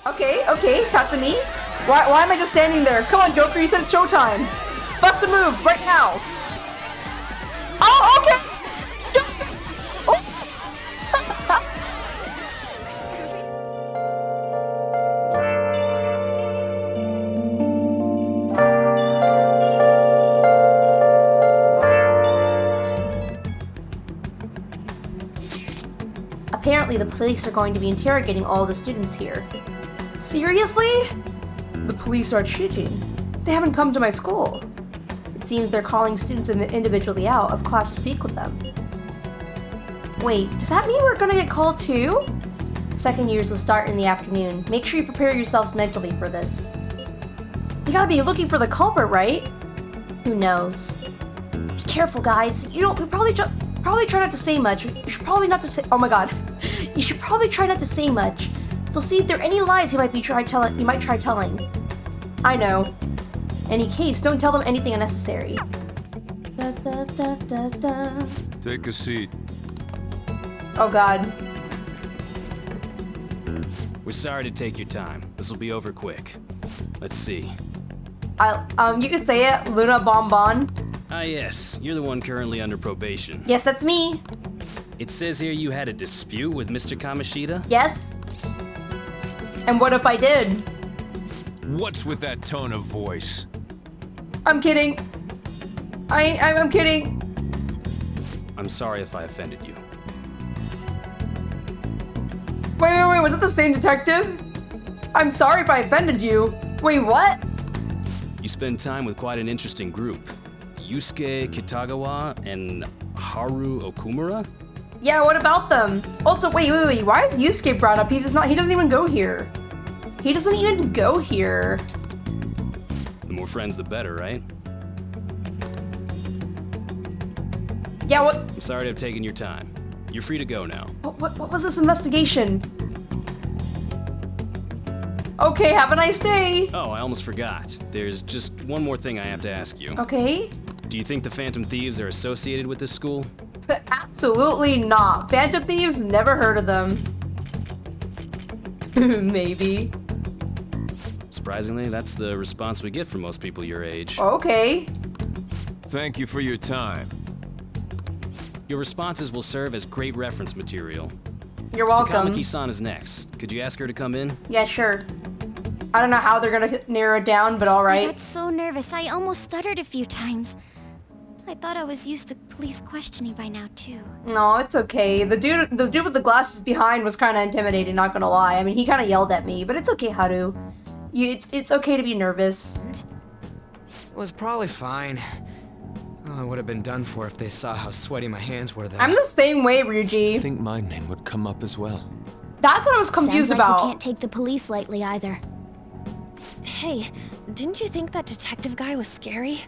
Okay, Katsumi. Why am I just standing there? Come on, Joker, you said it's showtime. Bust a move, right now. Oh, okay! Apparently, the police are going to be interrogating all the students here. Seriously? The police are cheating. They haven't come to my school. It seems they're calling students individually out of class to speak with them. Wait, does that mean we're gonna get called too? Second years will start in the afternoon. Make sure you prepare yourselves mentally for this. You gotta be looking for the culprit, right? Who knows? Be careful, guys. You probably try not to say much. You should probably not to say. Oh my god. You should probably try not to say much. They'll see if there are any lies you might try telling. I know. In any case, don't tell them anything unnecessary. Take a seat. Oh god. We're sorry to take your time. This will be over quick. Let's see. You could say it, Luna Bonbon. Ah yes, you're the one currently under probation. Yes, that's me. It says here you had a dispute with Mr. Kamoshida? Yes. And what if I did? What's with that tone of voice? I'm kidding. I'm kidding. I'm sorry if I offended you. Wait, was it the same detective? I'm sorry if I offended you. Wait, what? You spend time with quite an interesting group. Yusuke Kitagawa and Haru Okumura? Yeah, what about them? Also, wait, why is Yusuke brought up? He doesn't even go here. He doesn't even go here. The more friends, the better, right? Yeah, what? I'm sorry to have taken your time. You're free to go now. What was this investigation? Okay, have a nice day. Oh, I almost forgot. There's just one more thing I have to ask you. Okay. Do you think the Phantom Thieves are associated with this school? Absolutely not. Phantom Thieves, never heard of them. Maybe. Surprisingly, that's the response we get from most people your age. Okay. Thank you for your time. Your responses will serve as great reference material. You're welcome. Takamaki-san is next. Could you ask her to come in? Yeah, sure. I don't know how they're gonna narrow it down, but alright. I got so nervous, I almost stuttered a few times. I thought I was used to police questioning by now, too. No, it's okay. The dude with the glasses behind was kind of intimidating, not gonna lie. I mean, he kind of yelled at me, but it's okay, Haru. It's okay to be nervous. It was probably fine. Oh, I would have been done for if they saw how sweaty my hands were there. I'm the same way, I Ryuji. think my name would come up as well. That's what I was confused Sounds like about. you can't take the police lightly either. Hey, didn't you think that detective guy was scary?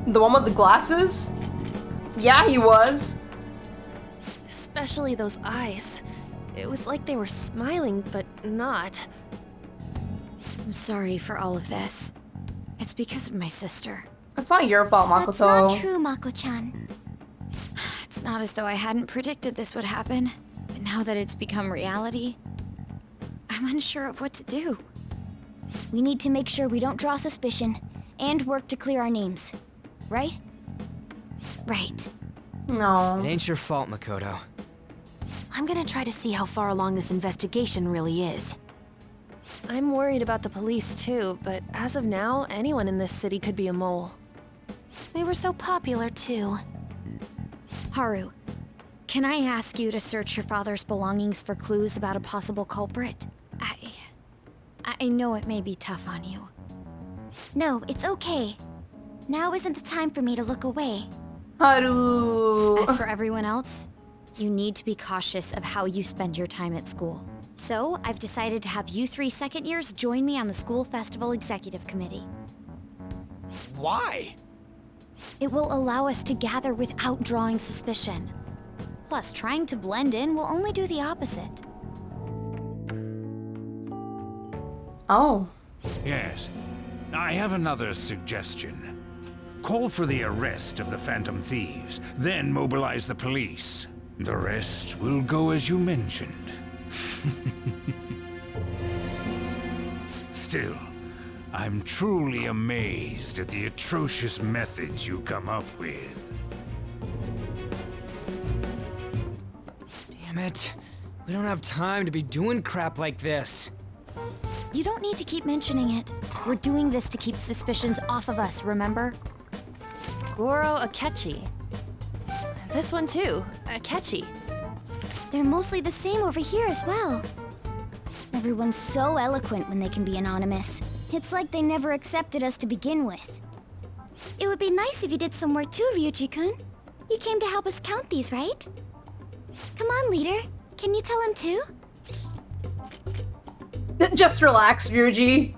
The one with the glasses? Yeah, he was. Especially those eyes. It was like they were smiling, but not. I'm sorry for all of this. It's because of my sister. It's not your fault, Makoto. That's not true, Mako-chan. It's not as though I hadn't predicted this would happen, but now that it's become reality, I'm unsure of what to do. We need to make sure we don't draw suspicion, and work to clear our names. Right? Right. No. It ain't your fault, Makoto. I'm gonna try to see how far along this investigation really is. I'm worried about the police too, but as of now, anyone in this city could be a mole. They were so popular, too. Haru, can I ask you to search your father's belongings for clues about a possible culprit? I know it may be tough on you. No, it's okay. Now isn't the time for me to look away. Haru. As for everyone else, you need to be cautious of how you spend your time at school. So, I've decided to have you 3 second years join me on the School Festival Executive Committee. Why? It will allow us to gather without drawing suspicion. Plus, trying to blend in will only do the opposite. Oh. Yes. I have another suggestion. Call for the arrest of the Phantom Thieves, then mobilize the police. The rest will go as you mentioned. Still, I'm truly amazed at the atrocious methods you come up with. Damn it. We don't have time to be doing crap like this. You don't need to keep mentioning it. We're doing this to keep suspicions off of us, remember? Goro Akechi. This one too, Akechi. They're mostly the same over here as well. Everyone's so eloquent when they can be anonymous. It's like they never accepted us to begin with. It would be nice if you did some work too, Ryuji-kun. You came to help us count these, right? Come on, leader. Can you tell him too? Just relax, Ryuji.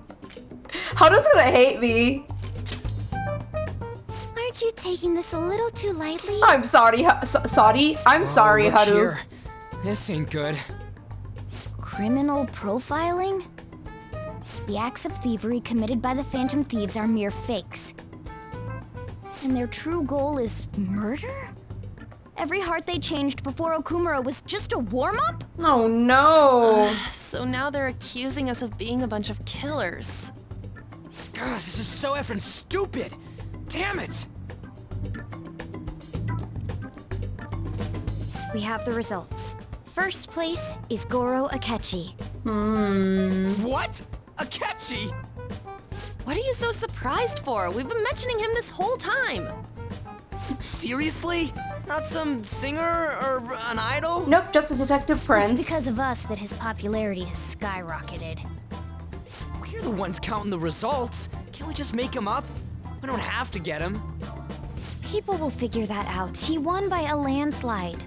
Haru's gonna hate me. Aren't you taking this a little too lightly? I'm sorry, sorry. I'm sorry, look Haru. here. This ain't good. Criminal profiling? The acts of thievery committed by the Phantom Thieves are mere fakes. And their true goal is murder? Every heart they changed before Okumura was just a warm-up? Oh no. So now they're accusing us of being a bunch of killers. God, this is so effing stupid! Damn it! We have the results. First place is Goro Akechi. What? Akechi? What are you so surprised for? We've been mentioning him this whole time. Seriously? Not some singer or an idol? Nope, just a detective prince. It's because of us that his popularity has skyrocketed. We're the ones counting the results. Can't we just make him up? We don't have to get him. People will figure that out. He won by a landslide.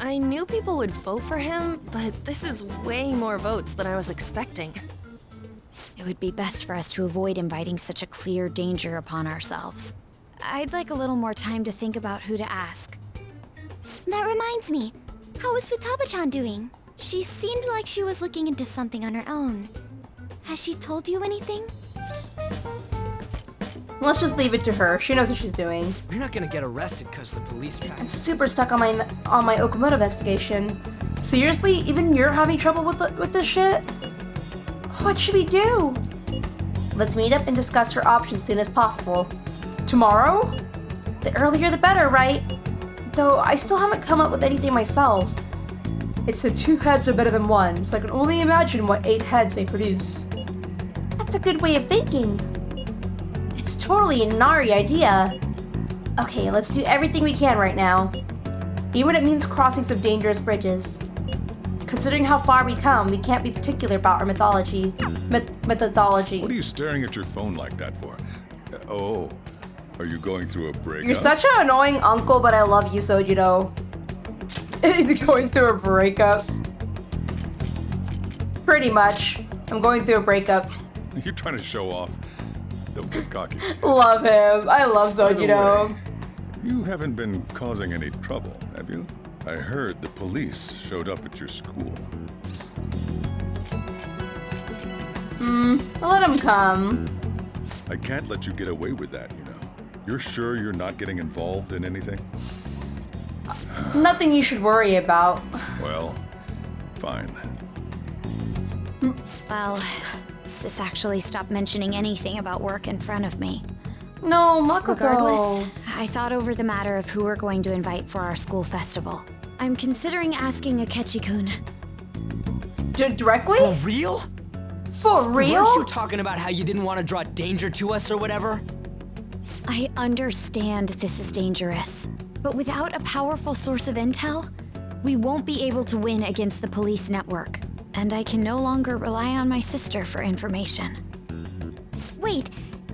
I knew people would vote for him, but this is way more votes than I was expecting. It would be best for us to avoid inviting such a clear danger upon ourselves. I'd like a little more time to think about who to ask. That reminds me. How is Futaba-chan doing? She seemed like she was looking into something on her own. Has she told you anything? Let's just leave it to her. She knows what she's doing. You're not gonna get arrested because the police track. I'm super stuck on my Okamoto investigation. Seriously? Even you're having trouble with this shit? What should we do? Let's meet up and discuss her options as soon as possible. Tomorrow? The earlier the better, right? Though I still haven't come up with anything myself. It said 2 heads are better than 1, so I can only imagine what 8 heads may produce. That's a good way of thinking. It's totally a Nari idea. Okay, let's do everything we can right now. Even if it means crossing some dangerous bridges. Considering how far we come, we can't be particular about our methodology. Methodology. What are you staring at your phone like that for? Oh, are you going through a breakup? You're such an annoying uncle, but I love you, Sojiro. Is going through a breakup? Pretty much. I'm going through a breakup. You're trying to show off. Don't get cocky. Love him. I love By the Sojiro. way, you haven't been causing any trouble, have you? I heard the police showed up at your school. Let him come. I can't let you get away with that, you know. You're sure you're not getting involved in anything? Nothing you should worry about. Well, fine. Well, Sis actually stopped mentioning anything about work in front of me. No, Makoto. Regardless, I thought over the matter of who we're going to invite for our school festival. I'm considering asking Akechi-kun. Directly? For real? For real? Weren't you talking about how you didn't want to draw danger to us or whatever? I understand this is dangerous, but without a powerful source of intel, we won't be able to win against the police network. And I can no longer rely on my sister for information. Wait,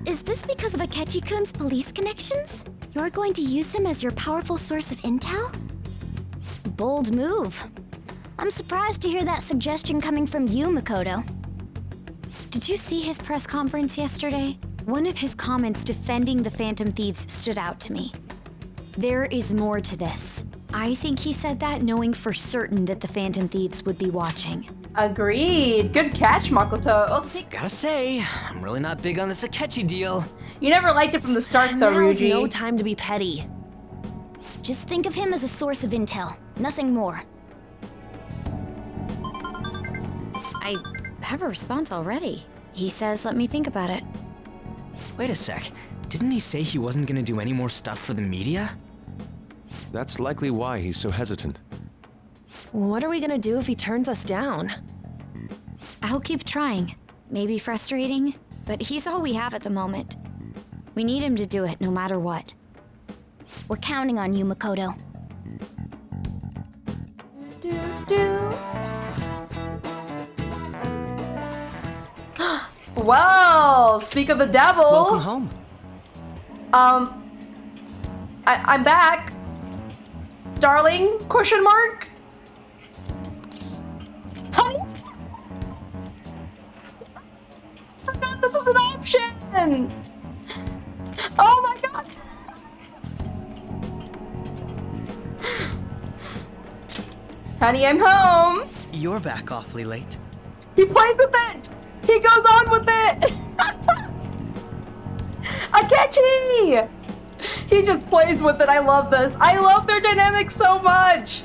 is this because of Akechi-kun's police connections? You're going to use him as your powerful source of intel? Bold move. I'm surprised to hear that suggestion coming from you, Makoto. Did you see his press conference yesterday? One of his comments defending the Phantom Thieves stood out to me. There is more to this. I think he said that knowing for certain that the Phantom Thieves would be watching. Agreed. Good catch, Makoto. Also take. Gotta say, I'm really not big on this Akechi deal. You never liked it from the start, though, Now's Ryuji. no time to be petty. Just think of him as a source of intel, nothing more. I have a response already. He says let me think about it. Wait a sec. Didn't he say he wasn't gonna do any more stuff for the media? That's likely why he's so hesitant. What are we gonna do if he turns us down? I'll keep trying. Maybe frustrating, but he's all we have at the moment. We need him to do it no matter what. We're counting on you, Makoto. Well, speak of the devil. Welcome home. I'm back. Darling? Question mark? Honey? I forgot this is an option. Oh my god. Honey, I'm home. You're back awfully late. He plays with it. He goes on with it. Akechi! He just plays with it. I love this. I love their dynamics so much.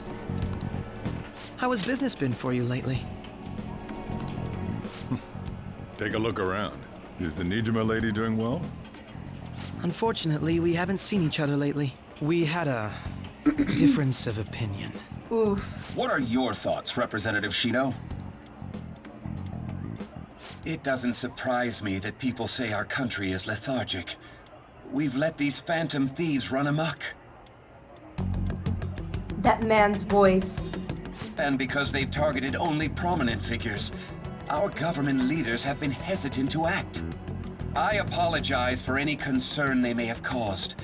How has business been for you lately? Take a look around. Is the Nijima lady doing well? Unfortunately, we haven't seen each other lately. We had a difference of opinion. Oof. What are your thoughts, Representative Shino? It doesn't surprise me that people say our country is lethargic. We've let these phantom thieves run amok. That man's voice. And because they've targeted only prominent figures, our government leaders have been hesitant to act. I apologize for any concern they may have caused,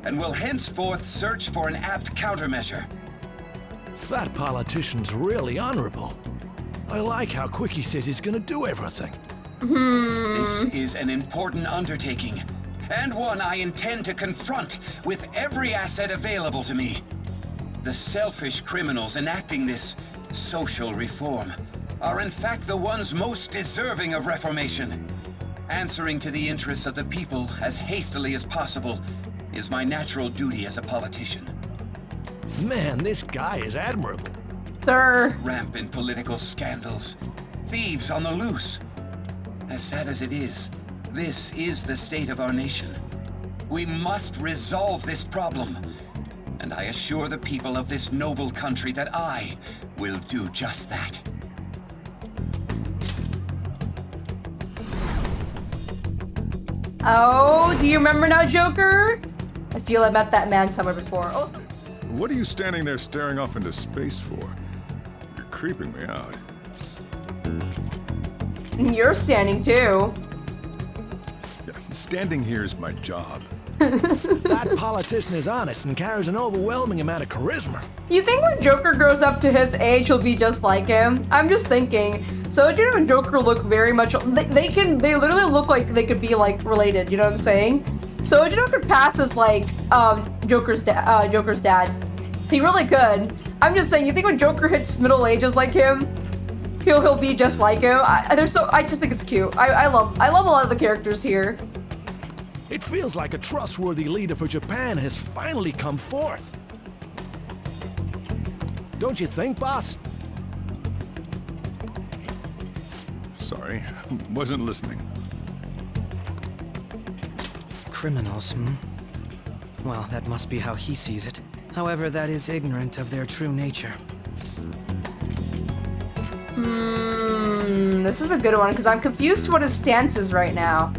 and will henceforth search for an apt countermeasure. That politician's really honorable. I like how quick he says he's gonna do everything. This is an important undertaking, and one I intend to confront with every asset available to me. The selfish criminals enacting this social reform are in fact the ones most deserving of reformation. Answering to the interests of the people as hastily as possible is my natural duty as a politician. Man, this guy is admirable. Sir. Rampant political scandals, thieves on the loose. As sad as it is, this is the state of our nation. We must resolve this problem, and I assure the people of this noble country that I will do just that. Oh, do you remember now, Joker? I feel I met that man somewhere before. Oh, What are you standing there staring off into space for? You're creeping me out. you're standing too. Yeah, standing here is my job. That politician is honest and carries an overwhelming amount of charisma. You think when Joker grows up to his age, he'll be just like him? I'm just thinking. Sojiro and Joker look very much. They literally look like they could be like related. You know what I'm saying? Sojiro could pass as like Joker's dad. He really could. I'm just saying. You think when Joker hits middle ages like him, he'll be just like him? I just think it's cute. I love a lot of the characters here. It feels like a trustworthy leader for Japan has finally come forth. Don't you think, boss? Sorry, wasn't listening. Criminals, Well, that must be how he sees it. However, that is ignorant of their true nature. This is a good one because I'm confused to what his stance is right now.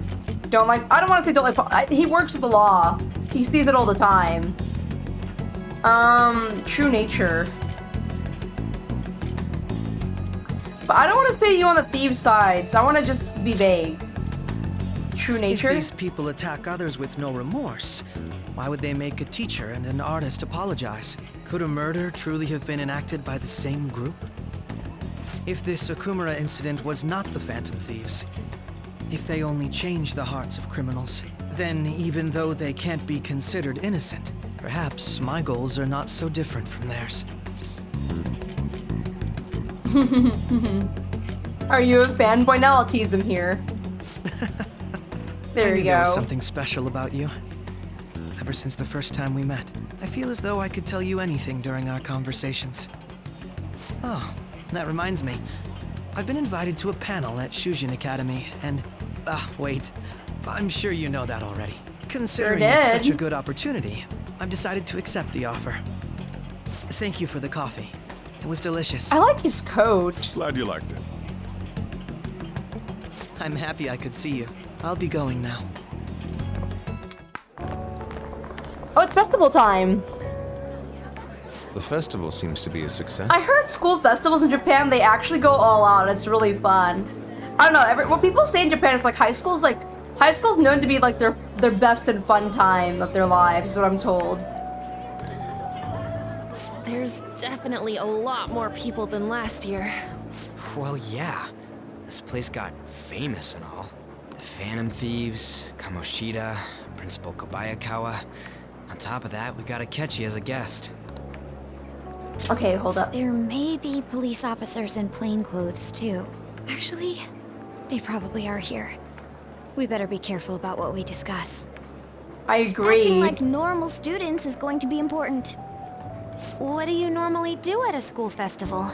I don't want to say don't like. He works with the law. He sees it all the time. True nature. But I don't want to say you on the thieves' side, so I want to just be vague. True nature? If these people attack others with no remorse, why would they make a teacher and an artist apologize? Could a murder truly have been enacted by the same group? If this Okumura incident was not the Phantom Thieves, if they only change the hearts of criminals, then even though they can't be considered innocent, perhaps my goals are not so different from theirs. Are you a fanboy? Now I'll tease him here. There you go. There was something special about you. Ever since the first time we met, I feel as though I could tell you anything during our conversations. Oh, that reminds me. I've been invited to a panel at Shujin Academy, and... wait. I'm sure you know that already. Considering it's such a good opportunity, I've decided to accept the offer. Thank you for the coffee. It was delicious. I like his coat. Glad you liked it. I'm happy I could see you. I'll be going now. Oh, it's festival time. The festival seems to be a success. I heard school festivals in Japan, they actually go all out. It's really fun. I don't know, what people say in Japan, it's like high school's known to be like their best and fun time of their lives, is what I'm told. There's definitely a lot more people than last year. Well, yeah. This place got famous and all. The Phantom Thieves, Kamoshida, Principal Kobayakawa. On top of that, we got Akechi as a guest. Okay, hold up. There may be police officers in plain clothes, too. Actually, they probably are here. We better be careful about what we discuss. I agree. Acting like normal students is going to be important. What do you normally do at a school festival?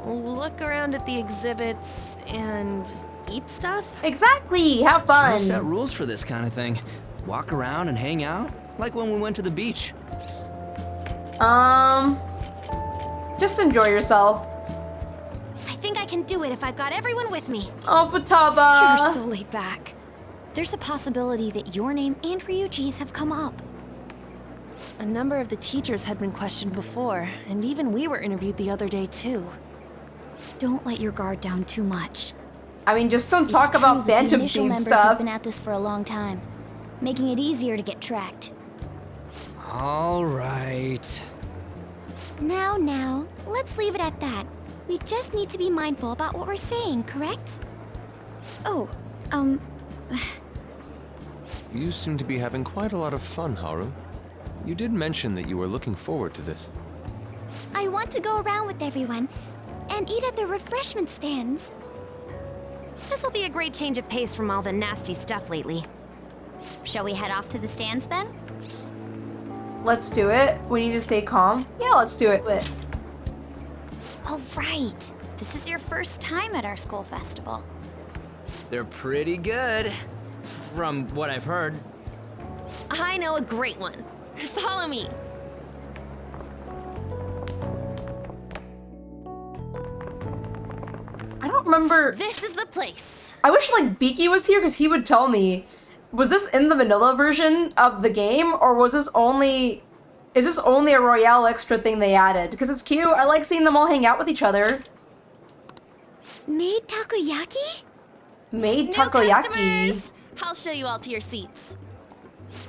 Look around at the exhibits and eat stuff? Exactly! Have fun! No set rules for this kind of thing. Walk around and hang out, like when we went to the beach. Just enjoy yourself. I think I can do it if I've got everyone with me. Oh, Futaba! You're so laid back. There's a possibility that your name and Ryuji's have come up. A number of the teachers had been questioned before, and even we were interviewed the other day too. Don't let your guard down too much. I mean, just don't talk about Phantom Thief members stuff. have been at this for a long time, making it easier to get tracked. All right. Now, let's leave it at that. We just need to be mindful about what we're saying, correct? Oh, You seem to be having quite a lot of fun, Haru. You did mention that you were looking forward to this. I want to go around with everyone and eat at the refreshment stands. This'll be a great change of pace from all the nasty stuff lately. Shall we head off to the stands then? Let's do it. We need to stay calm. Yeah, let's do it. Oh, right. This is your first time at our school festival. They're pretty good, from what I've heard. I know a great one. Follow me. I don't remember. This is the place. I wish like Beaky was here because he would tell me. Was this in the vanilla version of the game, or was this only? Is this only a Royale extra thing they added? Because it's cute. I like seeing them all hang out with each other. Made takoyaki? Made takoyaki. Customers. I'll show you all to your seats.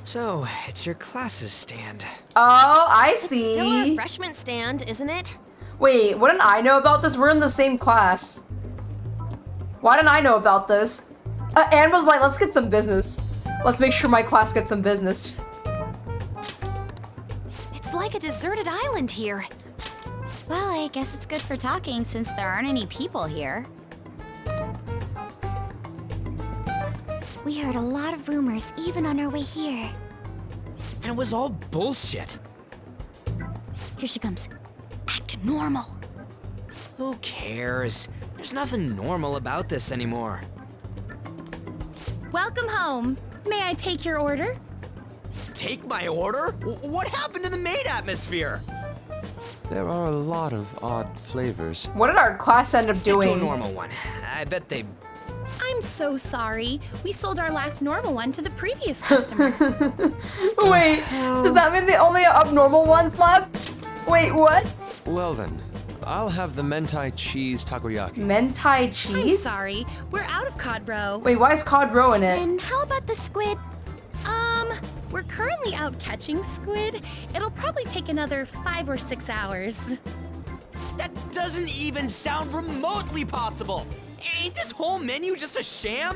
So, it's your class's stand. Oh, I It's see. still a refreshment stand, isn't it? Wait, wouldn't I know about this? We're in the same class. Why didn't I know about this? Anne was like, let's get some business. Let's make sure my class gets some business. It's like a deserted island here. Well, I guess it's good for talking since there aren't any people here. We heard a lot of rumors even on our way here. And it was all bullshit. Here she comes. Act normal. Who cares? There's nothing normal about this anymore. Welcome home. May I take your order? Take my order? What happened to the maid atmosphere? There are a lot of odd flavors. What did our class end up Stick to doing? a normal one. I bet they... I'm so sorry. We sold our last normal one to the previous customer. Wait, does that mean the only abnormal ones left? Wait, what? Well then, I'll have the mentai cheese takoyaki. Mentai I'm cheese? sorry. We're out of cod bro. Wait, why is cod roe in it? And how about the squid? We're currently out catching squid. It'll probably take another 5 or 6 hours. That doesn't even sound remotely possible! Ain't this whole menu just a sham?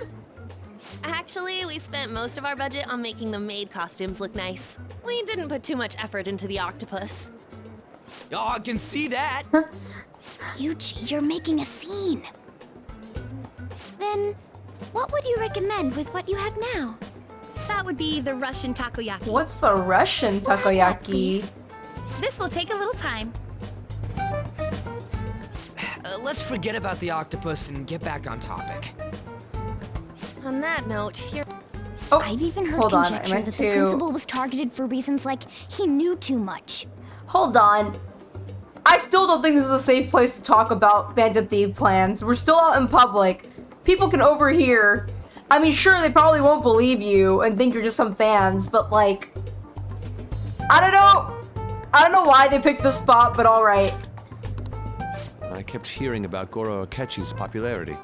Actually, we spent most of our budget on making the maid costumes look nice. We didn't put too much effort into the octopus. Oh, I can see that! Yuji, you're making a scene. Then, what would you recommend with what you have now? That would be the Russian takoyaki. What's the Russian takoyaki? This will take a little time. let's forget about the octopus and get back on topic. On that note, here. Oh, I've even heard hold on. I conjecture meant that to... the principal was targeted for reasons like he knew too much. Hold on. I still don't think this is a safe place to talk about Phantom Thief plans. We're still out in public. People can overhear. I mean, sure, they probably won't believe you and think you're just some fans, but like... I don't know. I don't know why they picked this spot, but alright. I kept hearing about Goro Akechi's popularity.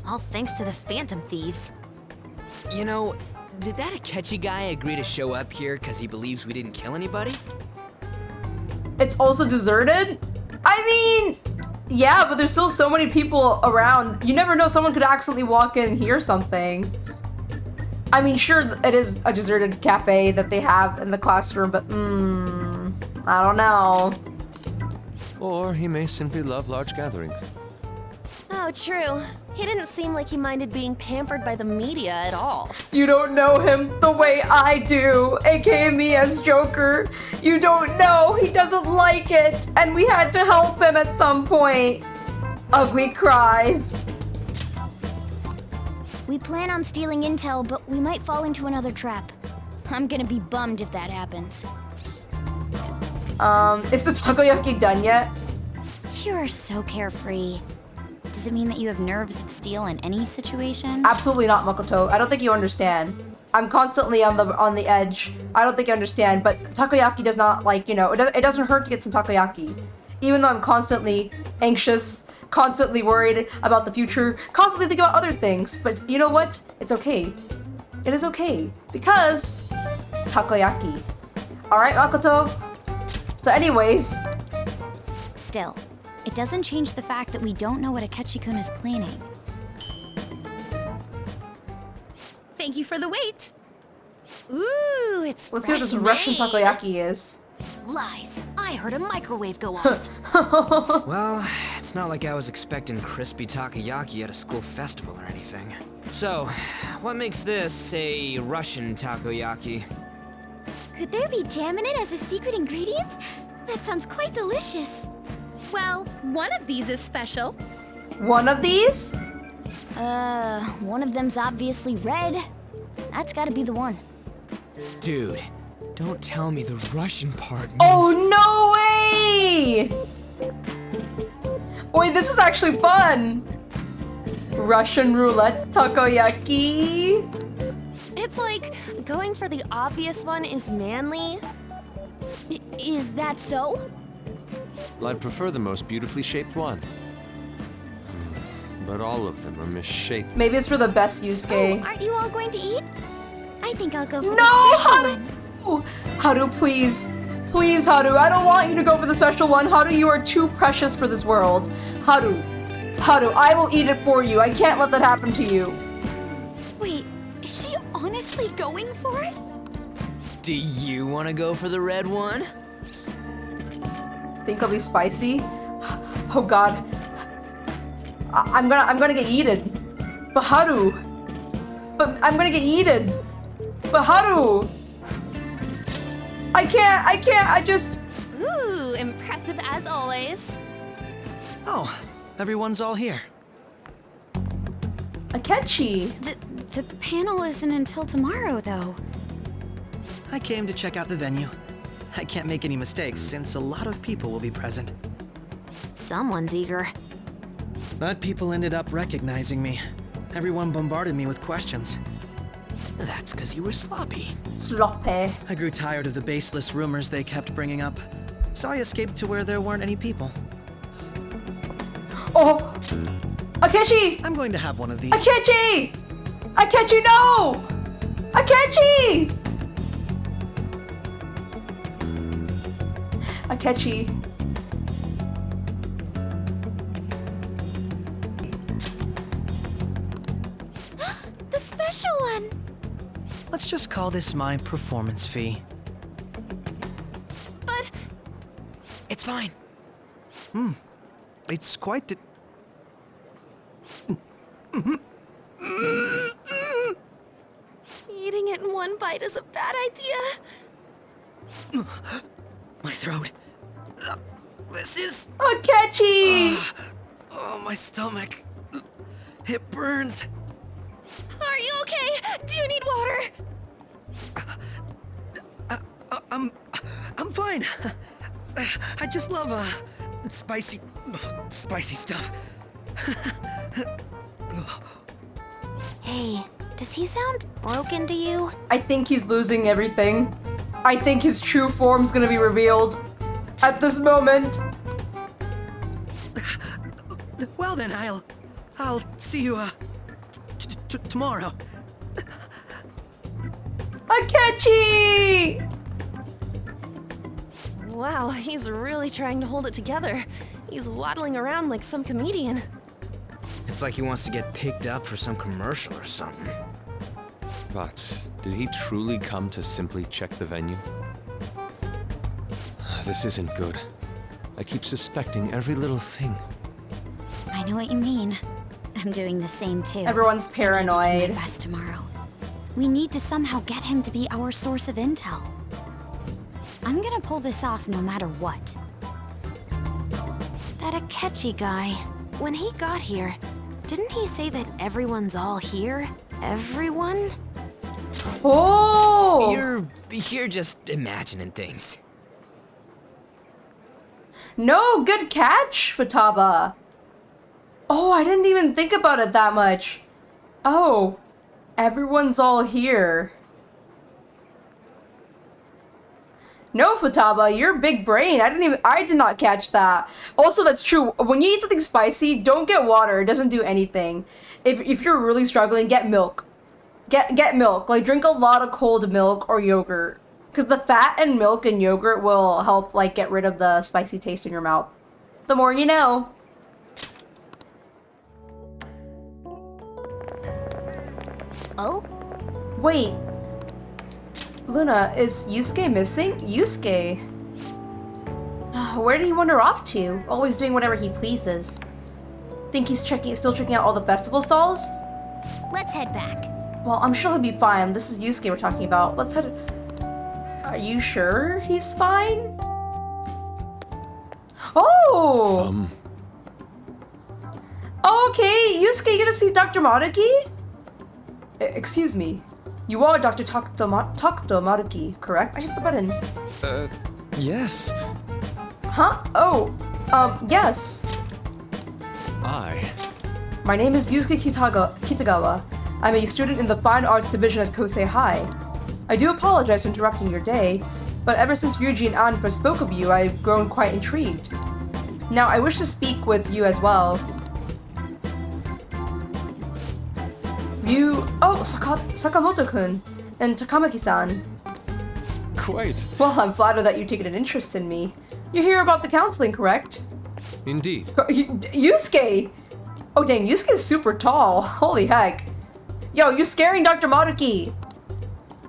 All thanks to the Phantom Thieves. You know, did that Akechi guy agree to show up here because he believes we didn't kill anybody? It's also deserted? I mean, yeah, but there's still so many people around. You never know, someone could accidentally walk in and hear something. I mean, sure, it is a deserted cafe that they have in the classroom, but I don't know. Or he may simply love large gatherings. Oh, true. He didn't seem like he minded being pampered by the media at all. You don't know him the way I do, aka me as Joker. You don't know, he doesn't like it, and we had to help him at some point. Ugly cries. We plan on stealing intel, but we might fall into another trap. I'm gonna be bummed if that happens. Is the takoyaki done yet? You are so carefree. Does it mean that you have nerves of steel in any situation? Absolutely not, Makoto. I don't think you understand. I'm constantly on the edge. I don't think you understand, but takoyaki does not, like, you know, it doesn't hurt to get some takoyaki. Even though I'm constantly anxious, constantly worried about the future, constantly thinking about other things. But you know what? It's okay. It is okay. Because takoyaki. Alright, Makoto? So anyways. Still, it doesn't change the fact that we don't know what Akechi-kun is planning. Thank you for the wait. Ooh, it's Let's see what this Russian takoyaki is. Lies. I heard a microwave go off. Well, it's not like I was expecting crispy takoyaki at a school festival or anything. So, what makes this a Russian takoyaki? Could there be jam in it as a secret ingredient? That sounds quite delicious. Well, one of these is special. One of these? One of them's obviously red. That's gotta be the one. Dude, don't tell me the Russian part means... Oh, no way! Wait, this is actually fun! Russian roulette takoyaki? It's like going for the obvious one is manly. Is that so? Well, I'd prefer the most beautifully shaped one. But all of them are misshapen. Maybe it's for the best, Yusuke. Oh, aren't you all going to eat? I think I'll go for No, the special Haru! one. Haru, please. Please, Haru. I don't want you to go for the special one. Haru, you are too precious for this world. Haru. Haru, I will eat it for you. I can't let that happen to you. Wait, is she honestly going for it? Do you want to go for the red one? Think it'll be spicy? Oh god. I'm gonna get eaten. But Haru. But I'm gonna get eaten. But Haru. I can't, I just... Ooh, impressive as always. Oh, everyone's all here. Akechi. The panel isn't until tomorrow, though. I came to check out the venue. I can't make any mistakes since a lot of people will be present. Someone's eager. But people ended up recognizing me. Everyone bombarded me with questions. That's because you were sloppy. Sloppy. I grew tired of the baseless rumors they kept bringing up, so I escaped to where there weren't any people. Oh! Akechi! I'm going to have one of these. Akechi! Akechi, no! Akechi! Akechi. The special one! Let's just call this my performance fee. But... It's fine. It's quite the... Eating it in one bite is a bad idea. My throat. This is... Akechi! Oh, my stomach. It burns. Are you okay? Do you need water? I'm fine. I just love spicy stuff. Hey, does he sound broken to you? I think he's losing everything. I think his true form's gonna be revealed at this moment. Well then, I'll see you tomorrow. Akechi! Wow, he's really trying to hold it together. He's waddling around like some comedian. It's like he wants to get picked up for some commercial or something. But did he truly come to simply check the venue? This isn't good. I keep suspecting every little thing. I know what you mean. I'm doing the same too. Everyone's paranoid. I need to do my best tomorrow. We need to somehow get him to be our source of intel. I'm gonna pull this off no matter what. That Akechi guy, when he got here, didn't he say that everyone's all here? Everyone? Oh! You're just imagining things. No, good catch, Futaba. Oh, I didn't even think about it that much. Oh, everyone's all here. No, Futaba, you're big brain. I did not catch that. Also, that's true. When you eat something spicy, don't get water. It doesn't do anything. If you're really struggling, get milk. Get milk. Like, drink a lot of cold milk or yogurt. Because the fat in milk and yogurt will help, like, get rid of the spicy taste in your mouth. The more you know. Oh? Wait. Luna, is Yuusuke missing? Yuusuke? Where did he wander off to? Always doing whatever he pleases. Think he's still checking out all the festival stalls? Let's head back. Well, I'm sure he'll be fine. This is Yuusuke we're talking about. Let's head... Are you sure he's fine? Oh! Okay, Yuusuke, you gonna see Dr. Maruki? Excuse me. You are Dr. Takto Maruki, correct? I hit the button. Yes. Huh? Oh, yes. My name is Yuusuke Kitagawa. I'm a student in the Fine Arts Division at Kosei High. I do apologize for interrupting your day, but ever since Ryuji and Ann first spoke of you, I've grown quite intrigued. Now, I wish to speak with you as well. Sakamoto-kun and Takamaki-san. Quite. Well, I'm flattered that you've taken an interest in me. You're here about the counseling, correct? Indeed. Yuusuke! Oh dang, Yusuke's super tall. Holy heck. Yo, you're scaring Dr. Maruki!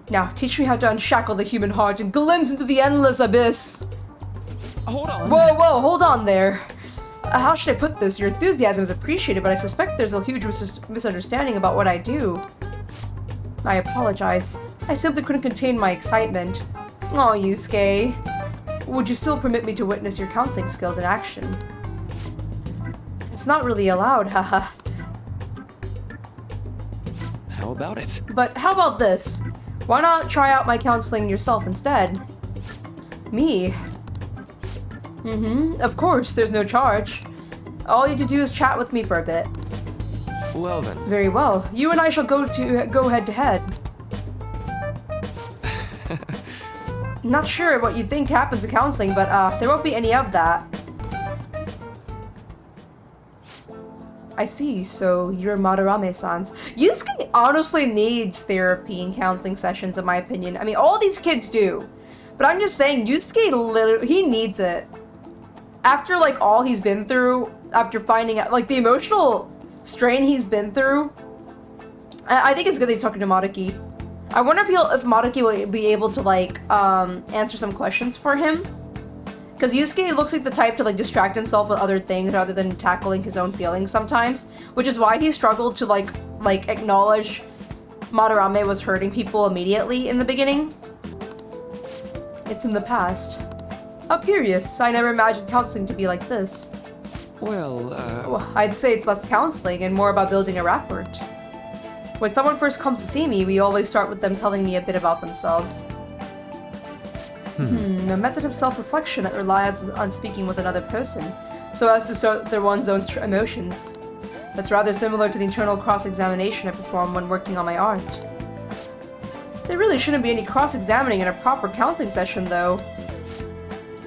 Now, teach me how to unshackle the human heart and glimpse into the endless abyss. Hold on. Whoa, hold on there. How should I put this? Your enthusiasm is appreciated, but I suspect there's a huge misunderstanding about what I do. I apologize. I simply couldn't contain my excitement. Aw, Yuusuke. Would you still permit me to witness your counseling skills in action? It's not really allowed, haha. How about it? But how about this? Why not try out my counseling yourself instead? Me? Of course, there's no charge. All you have to do is chat with me for a bit. Well then. Very well. You and I shall go head to head. Not sure what you think happens in counseling, but there won't be any of that. I see, so you're Madarame-sans. Yusuke honestly needs therapy and counseling sessions, in my opinion. I mean, all these kids do. But I'm just saying, Yusuke literally, he needs it. After, like, all he's been through, after finding out, like, the emotional strain he's been through, I think it's good that he's talking to Maruki. I wonder if Maruki will be able to, like, answer some questions for him. Because Yusuke looks like the type to, like, distract himself with other things rather than tackling his own feelings sometimes. Which is why he struggled to, like acknowledge Madarame was hurting people immediately in the beginning. It's in the past. How curious. I never imagined counseling to be like this. Well, I'd say it's less counseling and more about building a rapport. When someone first comes to see me, we always start with them telling me a bit about themselves. A method of self-reflection that relies on speaking with another person, so as to sort their one's own emotions. That's rather similar to the internal cross-examination I perform when working on my art. There really shouldn't be any cross-examining in a proper counseling session, though.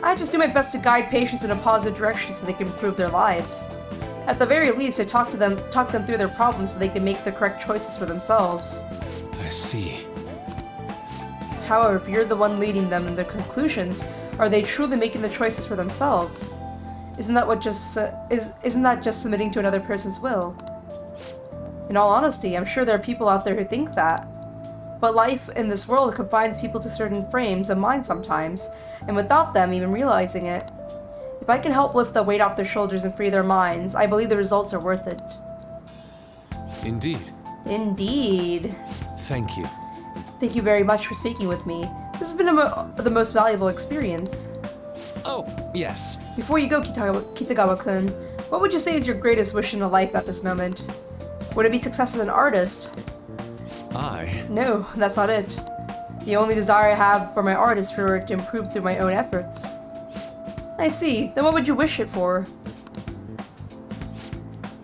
I just do my best to guide patients in a positive direction so they can improve their lives. At the very least, I talk them through their problems so they can make the correct choices for themselves. I see. However, if you're the one leading them in their conclusions, are they truly making the choices for themselves? Isn't that just submitting to another person's will? In all honesty, I'm sure there are people out there who think that. But life in this world confines people to certain frames of mind sometimes, and without them even realizing it. If I can help lift the weight off their shoulders and free their minds, I believe the results are worth it. Indeed. Indeed. Thank you. Thank you very much for speaking with me. This has been the most valuable experience. Oh, yes. Before you go, Kitagawa-kun, what would you say is your greatest wish in life at this moment? Would it be success as an artist? No, that's not it. The only desire I have for my art is for it to improve through my own efforts. I see. Then what would you wish it for?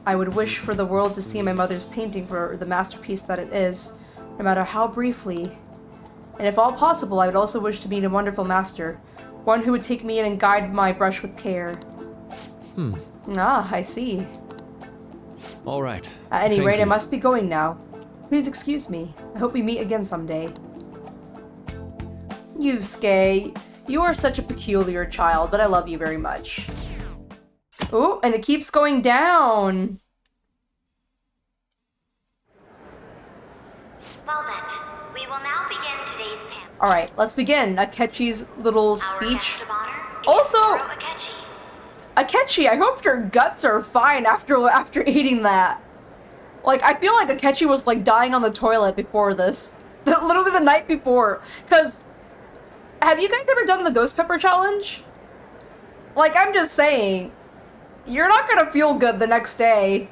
I would wish for the world to see my mother's painting for the masterpiece that it is, no matter how briefly. And if all possible, I would also wish to meet a wonderful master, one who would take me in and guide my brush with care. Ah, I see. All right. At any rate, I must be going now. Please excuse me. I hope we meet again someday. Yuusuke, you are such a peculiar child, but I love you very much. Oh, and it keeps going down. Well then, we will now begin today's panel. Alright, let's begin. Akechi's little speech. Also, Akechi, I hope your guts are fine after eating that. Like, I feel like Akechi was like dying on the toilet before this. Literally the night before. Cause, have you guys ever done the ghost pepper challenge? Like, I'm just saying, you're not gonna feel good the next day.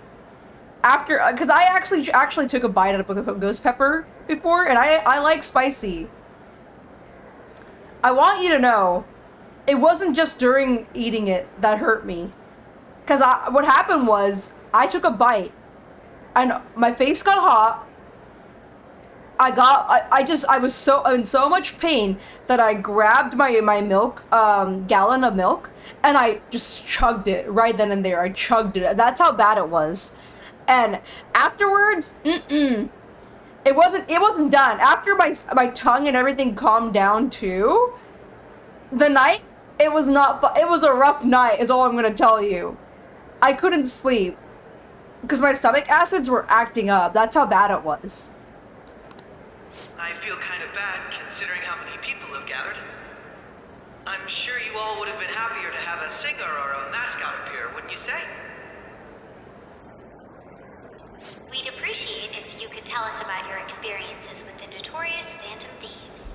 After, cause I actually took a bite out of a ghost pepper before, and I like spicy. I want you to know, it wasn't just during eating it that hurt me. Cause what happened was, I took a bite, and my face got hot. I was in so much pain that I grabbed my milk, gallon of milk, and I just chugged it right then and there. I chugged it. That's how bad it was. And afterwards, it wasn't done. After my tongue and everything calmed down too, the night, it was a rough night is all I'm gonna tell you. I couldn't sleep because my stomach acids were acting up. That's how bad it was. I feel kind of bad considering how many people have gathered. I'm sure you all would have been happier to have a singer or a mascot appear, wouldn't you say? we'd appreciate if you could tell us about your experiences with the notorious Phantom Thieves.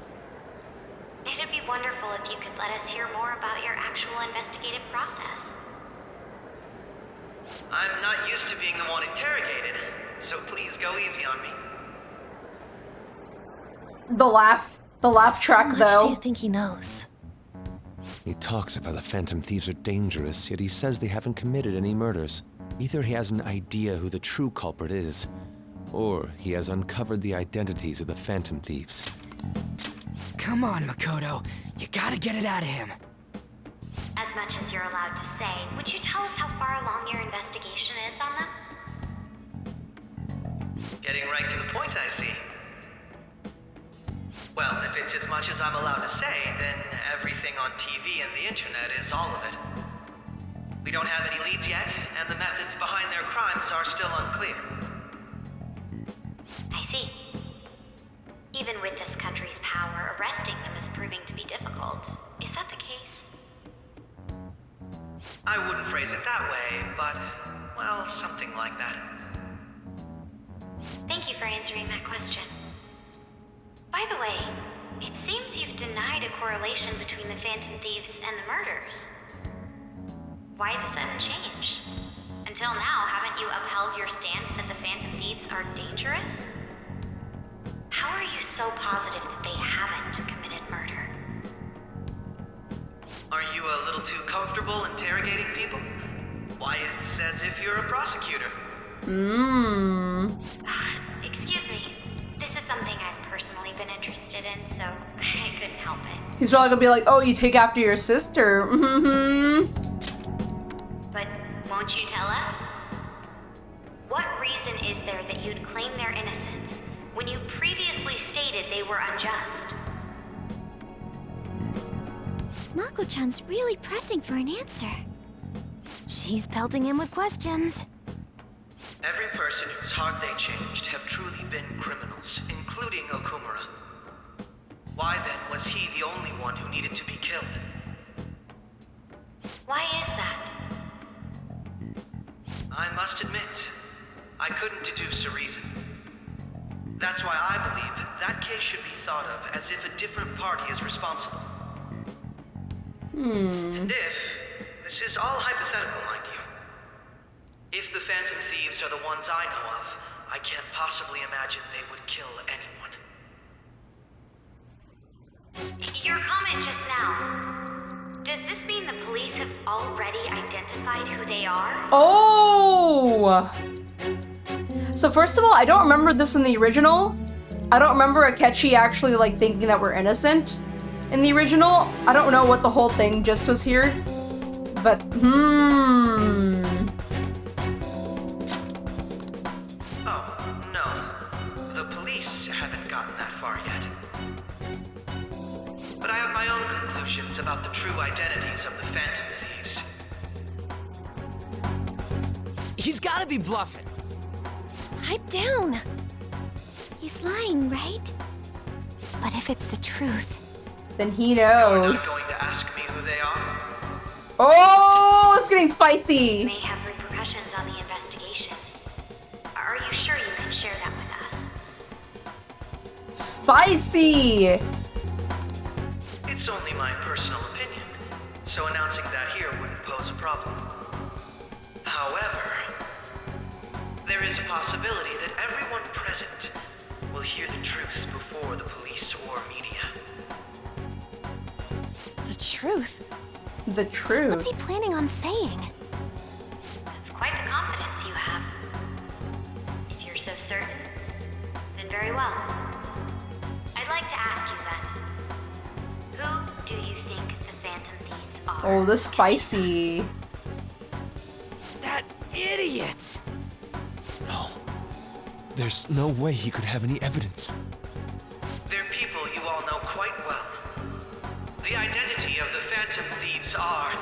It'd be wonderful if you could let us hear more about your actual investigative process. I'm not used to being the one interrogated, so please go easy on me. The laugh track, though. How much do you think he knows? He talks about the Phantom Thieves are dangerous, yet he says they haven't committed any murders. Either he has an idea who the true culprit is, or he has uncovered the identities of the Phantom Thieves. Come on, Makoto. You gotta get it out of him. As much as you're allowed to say, would you tell us how far along your investigation is on them? Getting right to the point, I see. Well, if it's as much as I'm allowed to say, then everything on TV and the internet is all of it. We don't have any leads yet, and the methods behind their crimes are still unclear. I see. Even with this country's power, arresting them is proving to be difficult. Is that the case? I wouldn't phrase it that way, but, well, something like that. Thank you for answering that question. By the way, it seems you've denied a correlation between the Phantom Thieves and the murders. Why the sudden change? Until now, haven't you upheld your stance that the Phantom Thieves are dangerous? How are you so positive that they haven't committed murder? Are you a little too comfortable interrogating people? Why, it's as if you're a prosecutor. Excuse me. This is something I've personally been interested in, so I couldn't help it. He's probably gonna be like, oh, you take after your sister. But won't you tell us? What reason is there that you'd claim their innocence when you previously stated they were unjust? Mako-chan's really pressing for an answer. She's pelting him with questions. Every person whose heart they changed have truly been criminals, including Okumura. Why then was he the only one who needed to be killed? Why is that? I must admit, I couldn't deduce a reason. That's why I believe that case should be thought of as if a different party is responsible. And if, this is all hypothetical, mind you, if the Phantom Thieves are the ones I know of, I can't possibly imagine they would kill anyone. Your comment just now, does this mean the police have already identified who they are? Oh! So first of all, I don't remember this in the original. I don't remember Akechi actually like thinking that we're innocent. In the original, I don't know what the whole thing just was here. But, Oh, no. The police haven't gotten that far yet. But I have my own conclusions about the true identities of the Phantom Thieves. He's gotta be bluffing. Pipe down. He's lying, right? But if it's the truth, then he You're knows. not going to ask me who they are? Oh, it's getting spicy. May have repercussions on the investigation. Are you sure you can share that with us? Spicy. It's only my personal opinion, so announcing that here wouldn't pose a problem. However, there is a possibility that everyone present will hear the truth before the police or media. The truth? The truth? What's he planning on saying? That's quite the confidence you have. If you're so certain, then very well. I'd like to ask you then, who do you think the Phantom Thieves are? Oh, the spicy. That idiot! No. There's no way he could have any evidence. They're people you all know quite well. The identity of the Phantom Thieves are...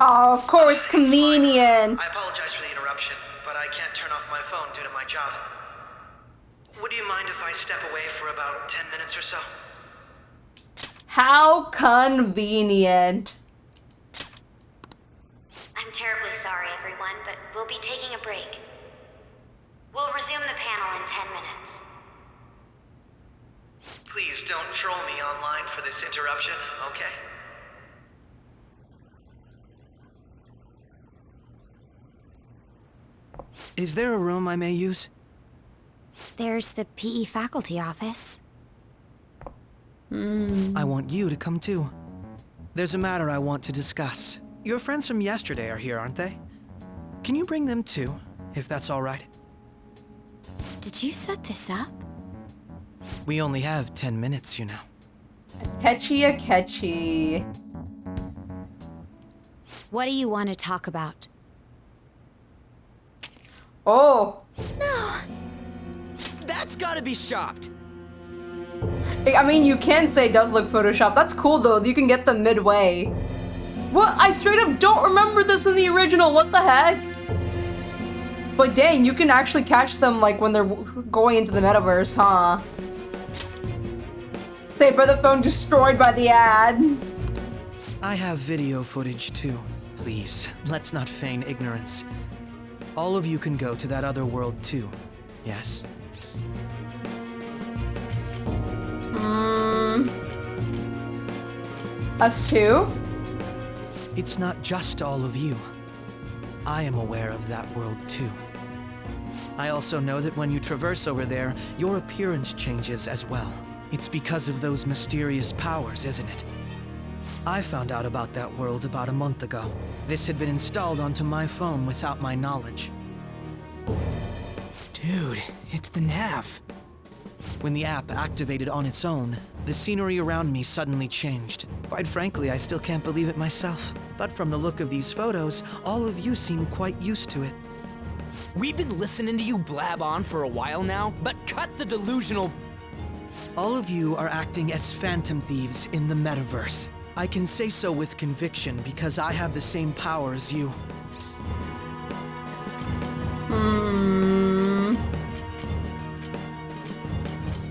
Oh, of course, convenient. I apologize for the interruption, but I can't turn off my phone due to my job. Would you mind if I step away for about 10 minutes or so? How convenient. I'm terribly sorry, everyone, but we'll be taking a break. We'll resume the panel in 10 minutes. Please don't troll me online for this interruption, okay? Is there a room I may use? There's the PE faculty office. I want you to come too. There's a matter I want to discuss. Your friends from yesterday are here, aren't they? Can you bring them too, if that's all right? Did you set this up? We only have 10 minutes, you know. Akechi. What do you want to talk about? Oh. No. That's gotta be shopped. I mean, you can say it does look Photoshopped. That's cool though. You can get them midway. What? I straight up don't remember this in the original. What the heck? But dang, you can actually catch them like when they're going into the metaverse, huh? Saved by the phone, destroyed by the ad. I have video footage too. Please, let's not feign ignorance. All of you can go to that other world too, yes? Us too? it's not just all of you. I am aware of that world too. I also know that when you traverse over there, your appearance changes as well. It's because of those mysterious powers, isn't it? I found out about that world about a month ago. This had been installed onto my phone without my knowledge. Dude, it's the nav. When the app activated on its own, the scenery around me suddenly changed. Quite frankly, I still can't believe it myself. But from the look of these photos, all of you seem quite used to it. We've been listening to you blab on for a while now, but cut the delusional... All of you are acting as phantom thieves in the metaverse. I can say so with conviction because I have the same power as you.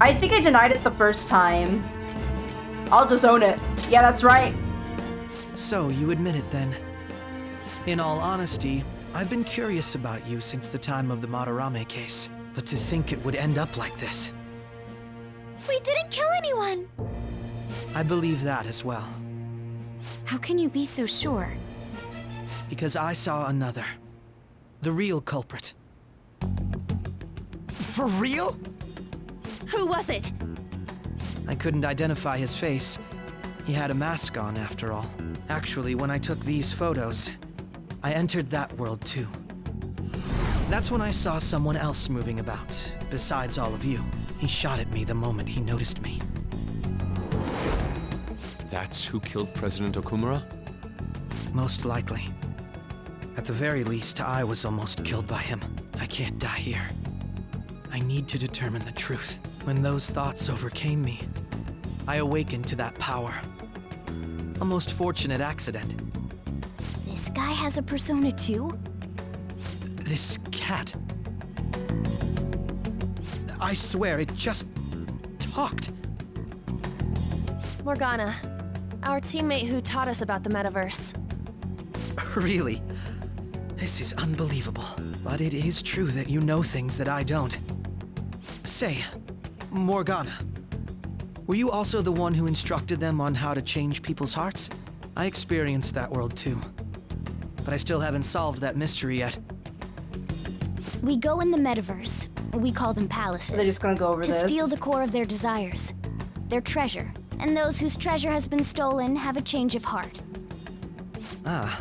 I think I denied it the first time. I'll just own it. Yeah, that's right. So, you admit it then. In all honesty, I've been curious about you since the time of the Madarame case. But to think it would end up like this. We didn't kill anyone! I believe that as well. How can you be so sure? Because I saw another. The real culprit. For real? Who was it? I couldn't identify his face. He had a mask on, after all. Actually, when I took these photos, I entered that world too. That's when I saw someone else moving about, besides all of you. He shot at me the moment he noticed me. That's who killed President Okumura? Most likely. At the very least, I was almost killed by him. I can't die here. I need to determine the truth. When those thoughts overcame me, I awakened to that power. A most fortunate accident. This guy has a persona too? This cat. I swear, it just talked. Morgana, our teammate who taught us about the metaverse. Really? This is unbelievable. But it is true that you know things that I don't. Say, Morgana, were you also the one who instructed them on how to change people's hearts? I experienced that world too. But I still haven't solved that mystery yet. We go in the metaverse. We call them palaces. They're just gonna go over this. To steal the core of their desires. Their treasure. And those whose treasure has been stolen have a change of heart. Ah.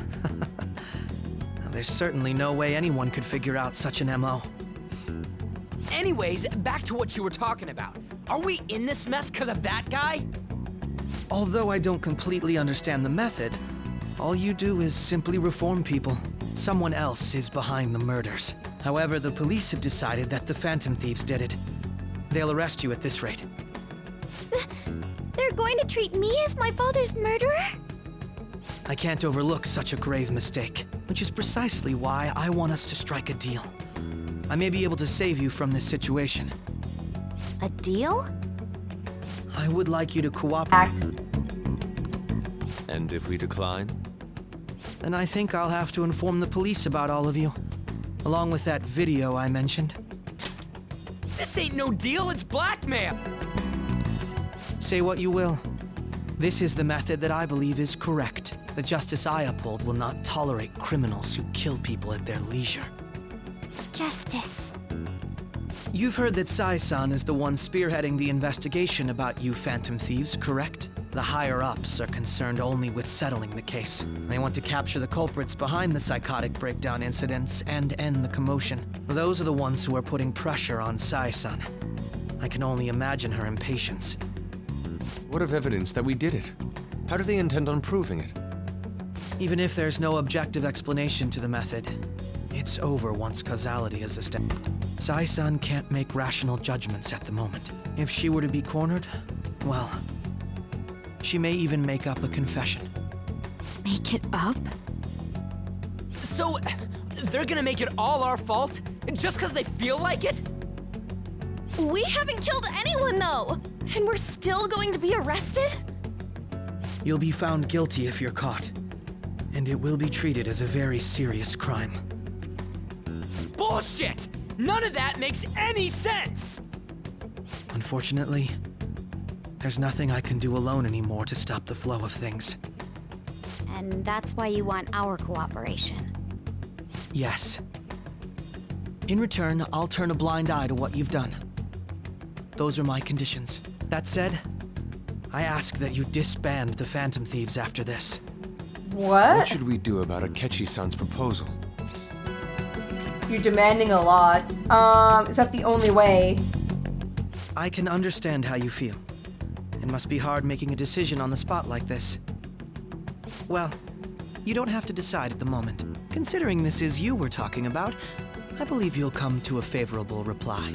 There's certainly no way anyone could figure out such an MO. Anyways, back to what you were talking about. Are we in this mess because of that guy? Although I don't completely understand the method, all you do is simply reform people. Someone else is behind the murders. However, the police have decided that the Phantom Thieves did it. They'll arrest you at this rate. They're going to treat me as my father's murderer? I can't overlook such a grave mistake, which is precisely why I want us to strike a deal. I may be able to save you from this situation. A deal? I would like you to cooperate. And if we decline? Then I think I'll have to inform the police about all of you. Along with that video I mentioned. This ain't no deal, it's blackmail! Say what you will. This is the method that I believe is correct. The justice I uphold will not tolerate criminals who kill people at their leisure. Justice. You've heard that Sai-san is the one spearheading the investigation about you Phantom Thieves, correct? The higher-ups are concerned only with settling the case. They want to capture the culprits behind the psychotic breakdown incidents and end the commotion. Those are the ones who are putting pressure on Sai-san. I can only imagine her impatience. What of evidence that we did it? How do they intend on proving it? Even if there's no objective explanation to the method, it's over once causality is established. Sai-san can't make rational judgments at the moment. If she were to be cornered, well, she may even make up a confession. Make it up? So, they're gonna make it all our fault? Just because they feel like it? We haven't killed anyone, though! And we're still going to be arrested? You'll be found guilty if you're caught. And it will be treated as a very serious crime. Bullshit! None of that makes any sense! Unfortunately, there's nothing I can do alone anymore to stop the flow of things. And that's why you want our cooperation. Yes. In return, I'll turn a blind eye to what you've done. Those are my conditions. That said, I ask that you disband the Phantom Thieves after this. What should we do about Akechi-san's proposal? You're demanding a lot. Is that the only way? I can understand how you feel. It must be hard making a decision on the spot like this. Well, you don't have to decide at the moment. Considering this is you we're talking about, I believe you'll come to a favorable reply.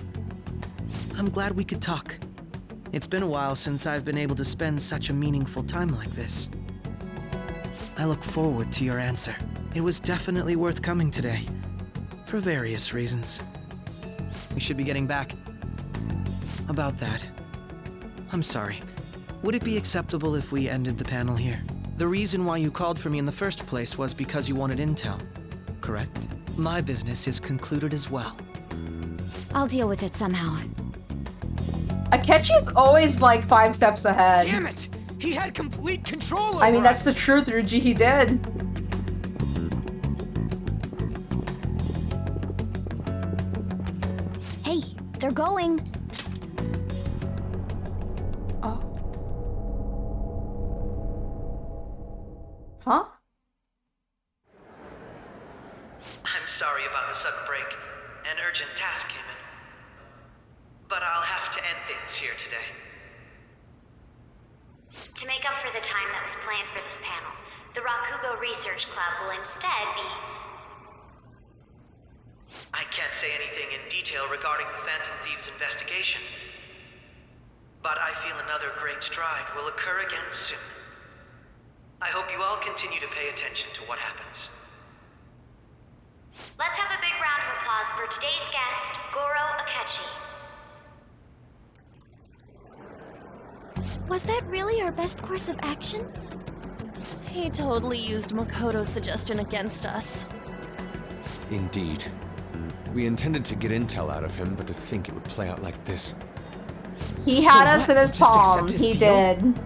I'm glad we could talk. It's been a while since I've been able to spend such a meaningful time like this. I look forward to your answer. It was definitely worth coming today, for various reasons. We should be getting back. About that, I'm sorry. Would it be acceptable if we ended the panel here? The reason why you called for me in the first place was because you wanted intel, correct? My business is concluded as well. I'll deal with it somehow. Akechi's always like 5 steps ahead. Damn it! He had complete control over I mean, that's us. the truth, Ryuji, he did. Hey, they're going. Oh. Huh? I'm sorry about the sudden break. An urgent task came in. But I'll have to end things here today. To make up for the time that was planned for this panel, the Rakugo Research Club will instead be... I can't say anything in detail regarding the Phantom Thieves investigation. But I feel another great stride will occur again soon. I hope you all continue to pay attention to what happens. Let's have a big round of applause for today's guest, Goro Akechi. Was that really our best course of action? He totally used Makoto's suggestion against us. Indeed. We intended to get intel out of him, but to think it would play out like this. He had us in his palm. He did.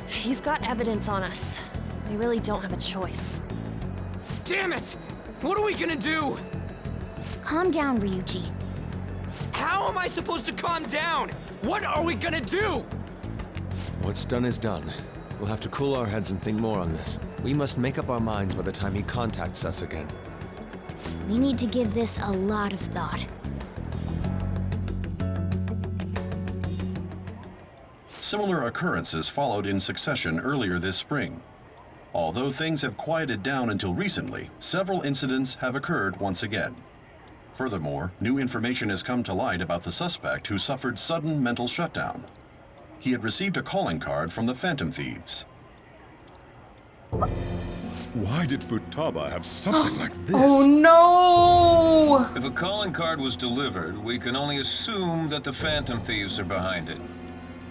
He's got evidence on us. We really don't have a choice. Damn it! What are we gonna do? Calm down, Ryuji. How am I supposed to calm down? What are we gonna do? What's done is done. We'll have to cool our heads and think more on this. We must make up our minds by the time he contacts us again. We need to give this a lot of thought. Similar occurrences followed in succession earlier this spring. Although things have quieted down until recently, several incidents have occurred once again. Furthermore, new information has come to light about the suspect who suffered sudden mental shutdown. He had received a calling card from the Phantom Thieves. Why did Futaba have something like this? Oh no! If a calling card was delivered, we can only assume that the Phantom Thieves are behind it.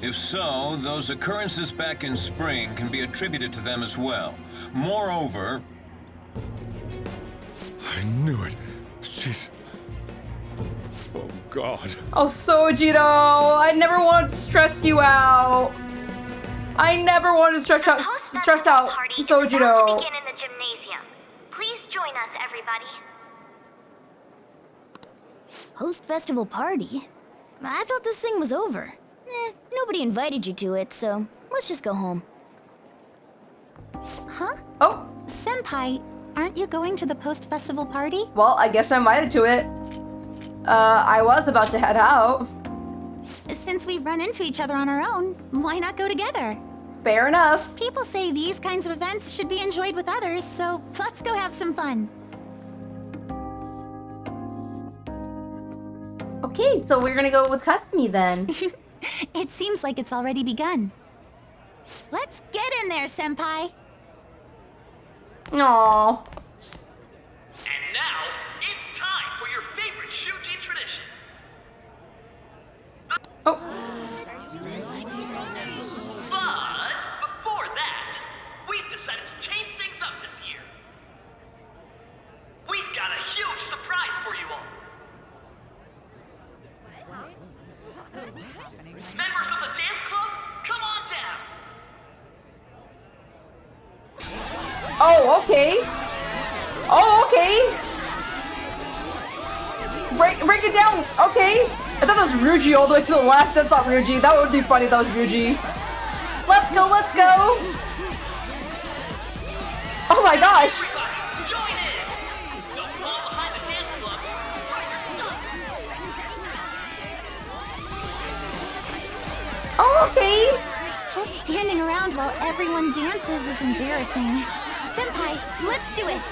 If so, those occurrences back in spring can be attributed to them as well. Moreover... I knew it. She's... Oh, God. Oh, Sojiro! I never wanted to stress you out. I never wanted to stress out Sojiro. Begin in the gymnasium. Please join us, everybody. Post-festival party? I thought this thing was over. Nobody invited you to it, so let's just go home. Huh? Oh. Senpai, aren't you going to the post-festival party? Well, I guess I'm invited to it. I was about to head out. Since we've run into each other on our own, why not go together? Fair enough. People say these kinds of events should be enjoyed with others, so let's go have some fun. Okay, so we're gonna go with Kasumi then. It seems like it's already begun. Let's get in there, Senpai! Aww. And now, it's time for your favorite shooting tradition. Oh. But before that, we've decided to change things up this year. We've got a huge surprise for you all. Members of the dance club, come on down. Oh, okay. Oh, okay. Break it down. Okay. I thought that was Ryuji all the way to the left. That's not Ryuji. That would be funny if that was Ryuji. Let's go, let's go. Oh my gosh. Oh, okay. Just standing around while everyone dances is embarrassing. Senpai, let's do it.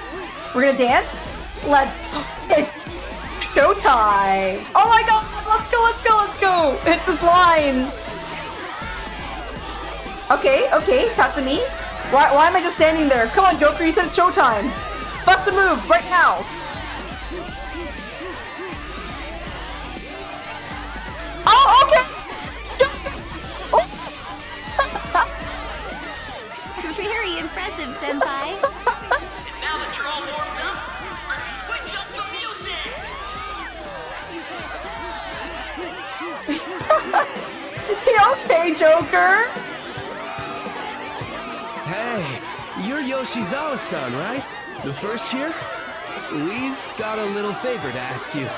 We're gonna dance? Let's... It's showtime. Oh my god, let's go, let's go, let's go. It's this line. Okay, okay, Kasumi. Why am I just standing there? Come on, Joker, you said it's showtime. Bust a move, right now. Oh, okay. Very impressive, Senpai. And now that you're all warmed up, let's switch up the music! You okay, Joker? Hey, you're Yoshizawa-san, right? The first year? We've got a little favor to ask you.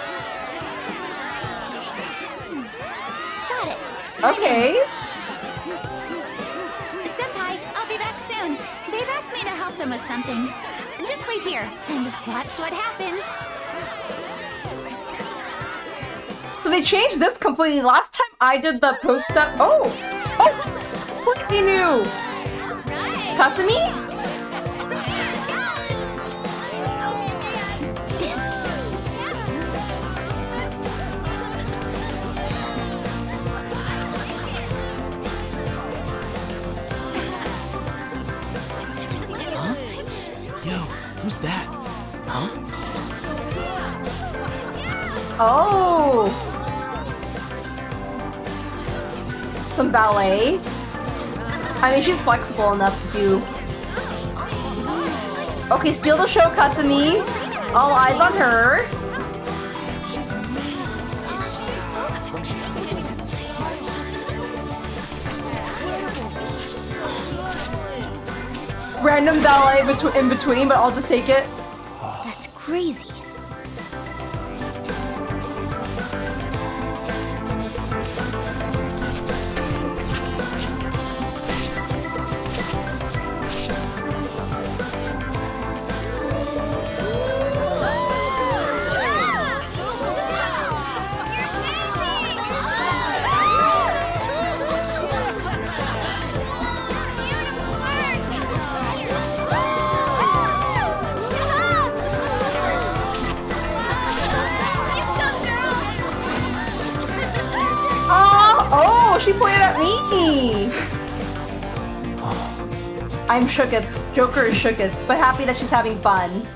Got it. Okay. Senpai, I'll be back soon. They've asked me to help them with something. Just wait here and watch what happens. So they changed this completely. Last time I did the post-up. Oh, this is completely new. Kasumi? Who's that? Huh? Oh. Some ballet. I mean, she's flexible enough to do. Okay, steal the show, Kasumi. All eyes on her. Random ballet in between, but I'll just take it. That's crazy. She pointed at me! I'm shooketh. Joker is shooketh, but happy that she's having fun.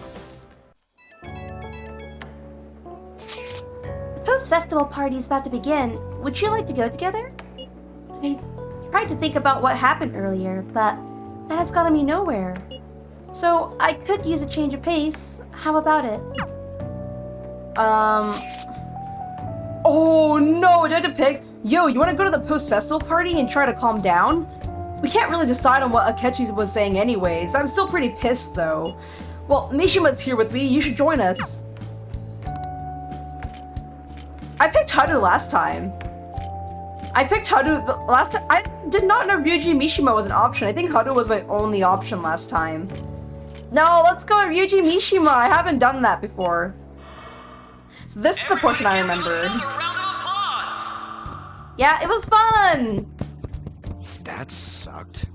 The post-festival party is about to begin. Would you like to go together? I tried to think about what happened earlier, but that has gotten me nowhere. So I could use a change of pace. How about it? Oh no, do I have to pick? Yo, you want to go to the post-festival party and try to calm down? We can't really decide on what Akechi was saying anyways. I'm still pretty pissed though. Well, Mishima's here with me. You should join us. I picked Haru last time. I picked Haru the last time. I did not know Ryuji Mishima was an option. I think Haru was my only option last time. No, let's go with Ryuji Mishima. I haven't done that before. So this is the portion I remembered. Yeah, it was fun! That sucked.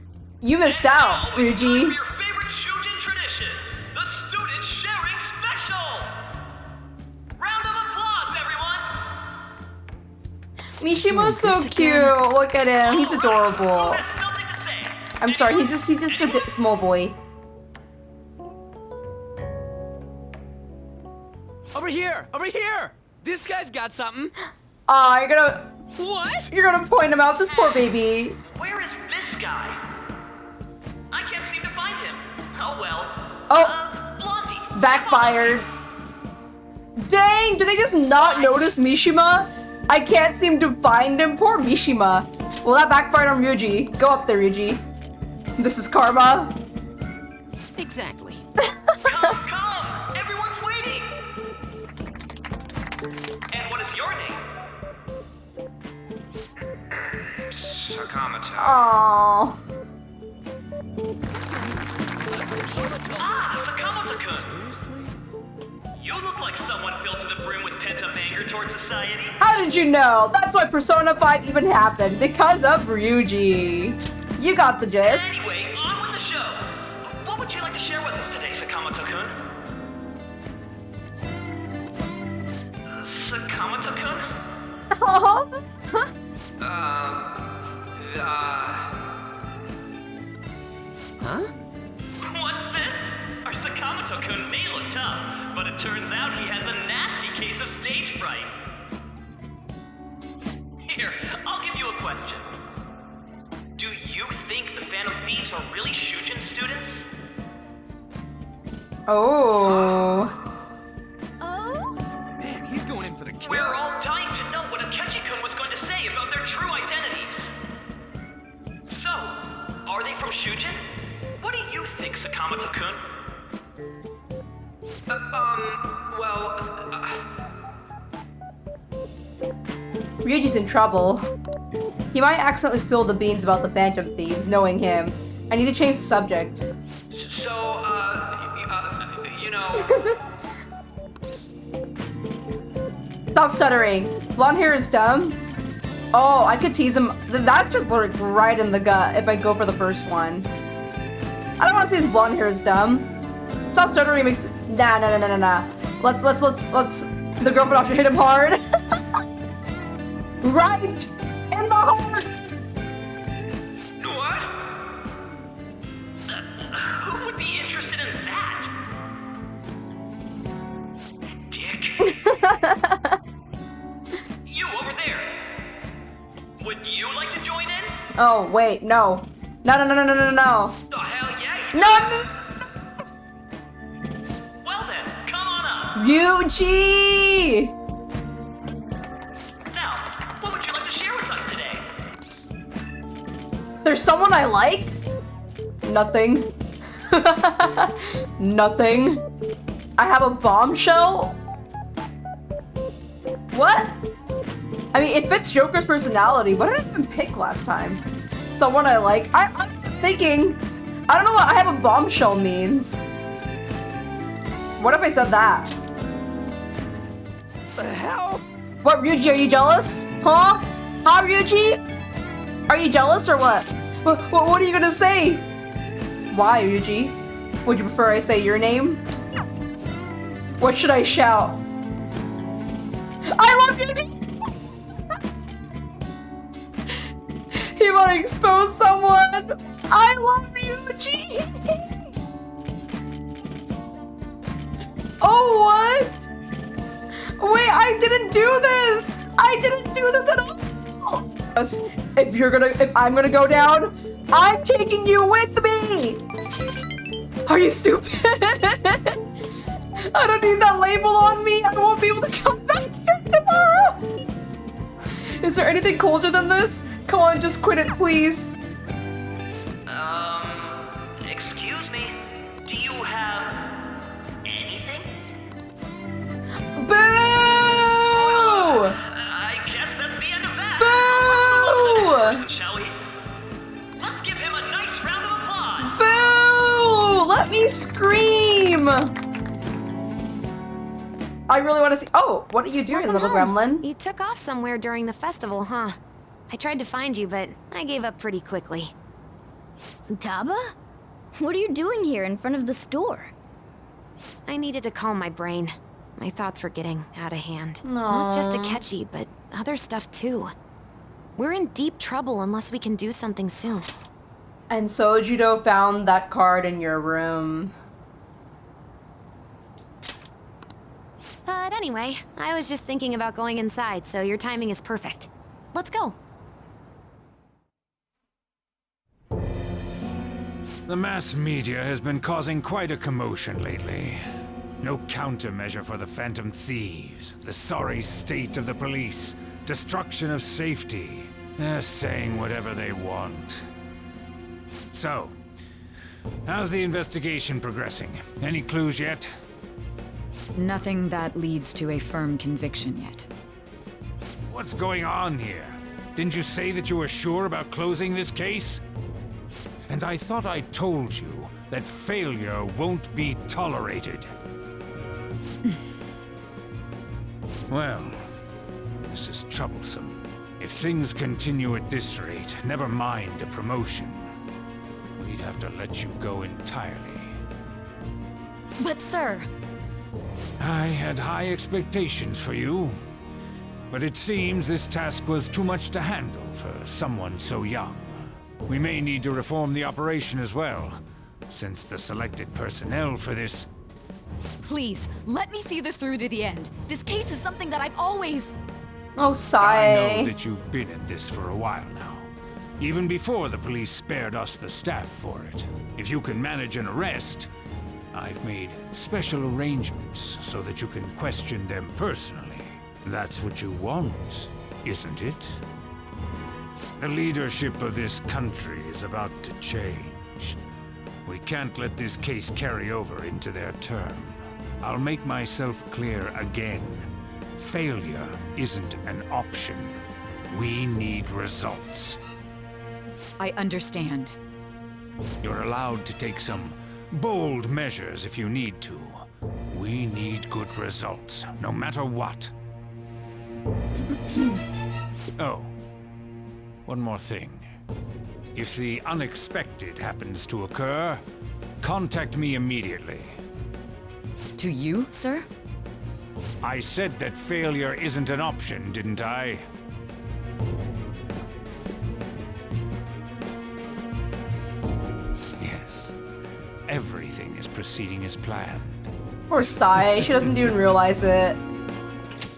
You missed out, Ryuji. Your favorite shooting tradition, the student sharing special! Round of applause, everyone! Mishima's so cute. Look at him. He's adorable. I'm sorry, he's just a small boy. Over here! Over here! This guy's got something. Aw, you're gonna... What? You're gonna point him out, this poor baby. Where is this guy? I can't seem to find him. Oh well. Oh! Blondie. Backfired. Dang, do they just not notice Mishima? I can't seem to find him. Poor Mishima. Well, that backfired on Ryuji. Go up there, Ryuji. This is karma. Exactly. Come! Everyone's waiting! And what is your name? Sakamoto. Aww. Ah, Sakamoto-kun! You look like someone filled to the brim with pent-up anger towards society. How did you know? That's why Persona 5 even happened. Because of Ryuji. You got the gist. Anyway, on with the show. What would you like to share with us today, Sakamoto-kun? Sakamoto-kun? Huh? What's this? Our Sakamoto-kun may look tough, but it turns out he has a nasty case of stage fright. Here, I'll give you a question. Do you think the Phantom Thieves are really Shujin students? Oh. Man, he's going in for the kill. We're all dying to know what Akechi-kun was going to say about their true identities. So, are they from Shujin? What do you think, Sakamoto-kun? Ryuji's in trouble. He might accidentally spill the beans about the Phantom Thieves, knowing him. I need to change the subject. So, you know... Stop stuttering. Blonde hair is dumb. Oh, I could tease him. That's just like right in the gut if I go for the first one. I don't want to say his blonde hair is dumb. Stop stuttering makes... Nah. Let's... The girlfriend option hit him hard. Right in the heart. What? Who would be interested in that? Dick. You over there. Would you like to join in? Oh, wait, no. No. Oh, hell yeah. No. Well then, come on up. Ryuji! Now, what would you like to share with us today? There's someone I like? Nothing. Nothing. I have a bombshell? What? I mean, it fits Joker's personality. What did I even pick last time? Someone I like? I'm thinking. I don't know what I have a bombshell means. What if I said that? The hell? What, Ryuji, are you jealous? Huh? Huh, Ryuji? Are you jealous or what? What are you gonna say? Why, Ryuji? Would you prefer I say your name? What should I shout? I love Ryuji! He wanna expose someone! I love Ryuji! Oh, what? Wait, I didn't do this! I didn't do this at all! If I'm gonna go down, I'm taking you with me! Are you stupid? I don't need that label on me. I won't be able to come back here tomorrow. Is there anything colder than this? Come on, just quit it, please. Excuse me. Do you have anything? Boo! I guess that's the end of that. Boo! Let's move on to the next person, shall we? Let's give him a nice round of applause. Boo! Let me scream! I really want to see. Oh, what are you doing, little gremlin? You took off somewhere during the festival, huh? I tried to find you, but I gave up pretty quickly. Futaba? What are you doing here in front of the store? I needed to calm my brain. My thoughts were getting out of hand. Not just Akechi, but other stuff too. We're in deep trouble unless we can do something soon. And Sojiro found that card in your room. But anyway, I was just thinking about going inside, so your timing is perfect. Let's go. The mass media has been causing quite a commotion lately. No countermeasure for the Phantom Thieves, the sorry state of the police, destruction of safety. They're saying whatever they want. So, How's the investigation progressing? Any clues yet? Nothing that leads to a firm conviction yet. What's going on here? Didn't you say that you were sure about closing this case? And I thought I told you that failure won't be tolerated. Well, this is troublesome. If things continue at this rate, never mind a promotion. We'd have to let you go entirely. But sir... I had high expectations for you. But it seems this task was too much to handle for someone so young. We may need to reform the operation as well, since the selected personnel for this... Please, let me see this through to the end. This case is something that I've always... Oh, sigh. I know that you've been at this for a while now. Even before the police spared us the staff for it. If you can manage an arrest, I've made special arrangements so that you can question them personally. That's what you want, isn't it? The leadership of this country is about to change. We can't let this case carry over into their term. I'll make myself clear again. Failure isn't an option. We need results. I understand. You're allowed to take some bold measures if you need to. We need good results, no matter what. Oh, one more thing. If the unexpected happens to occur, contact me immediately. To you, sir? I said that failure isn't an option, didn't I? Yes. Everything is proceeding as planned. Poor Sai, she doesn't even realize it.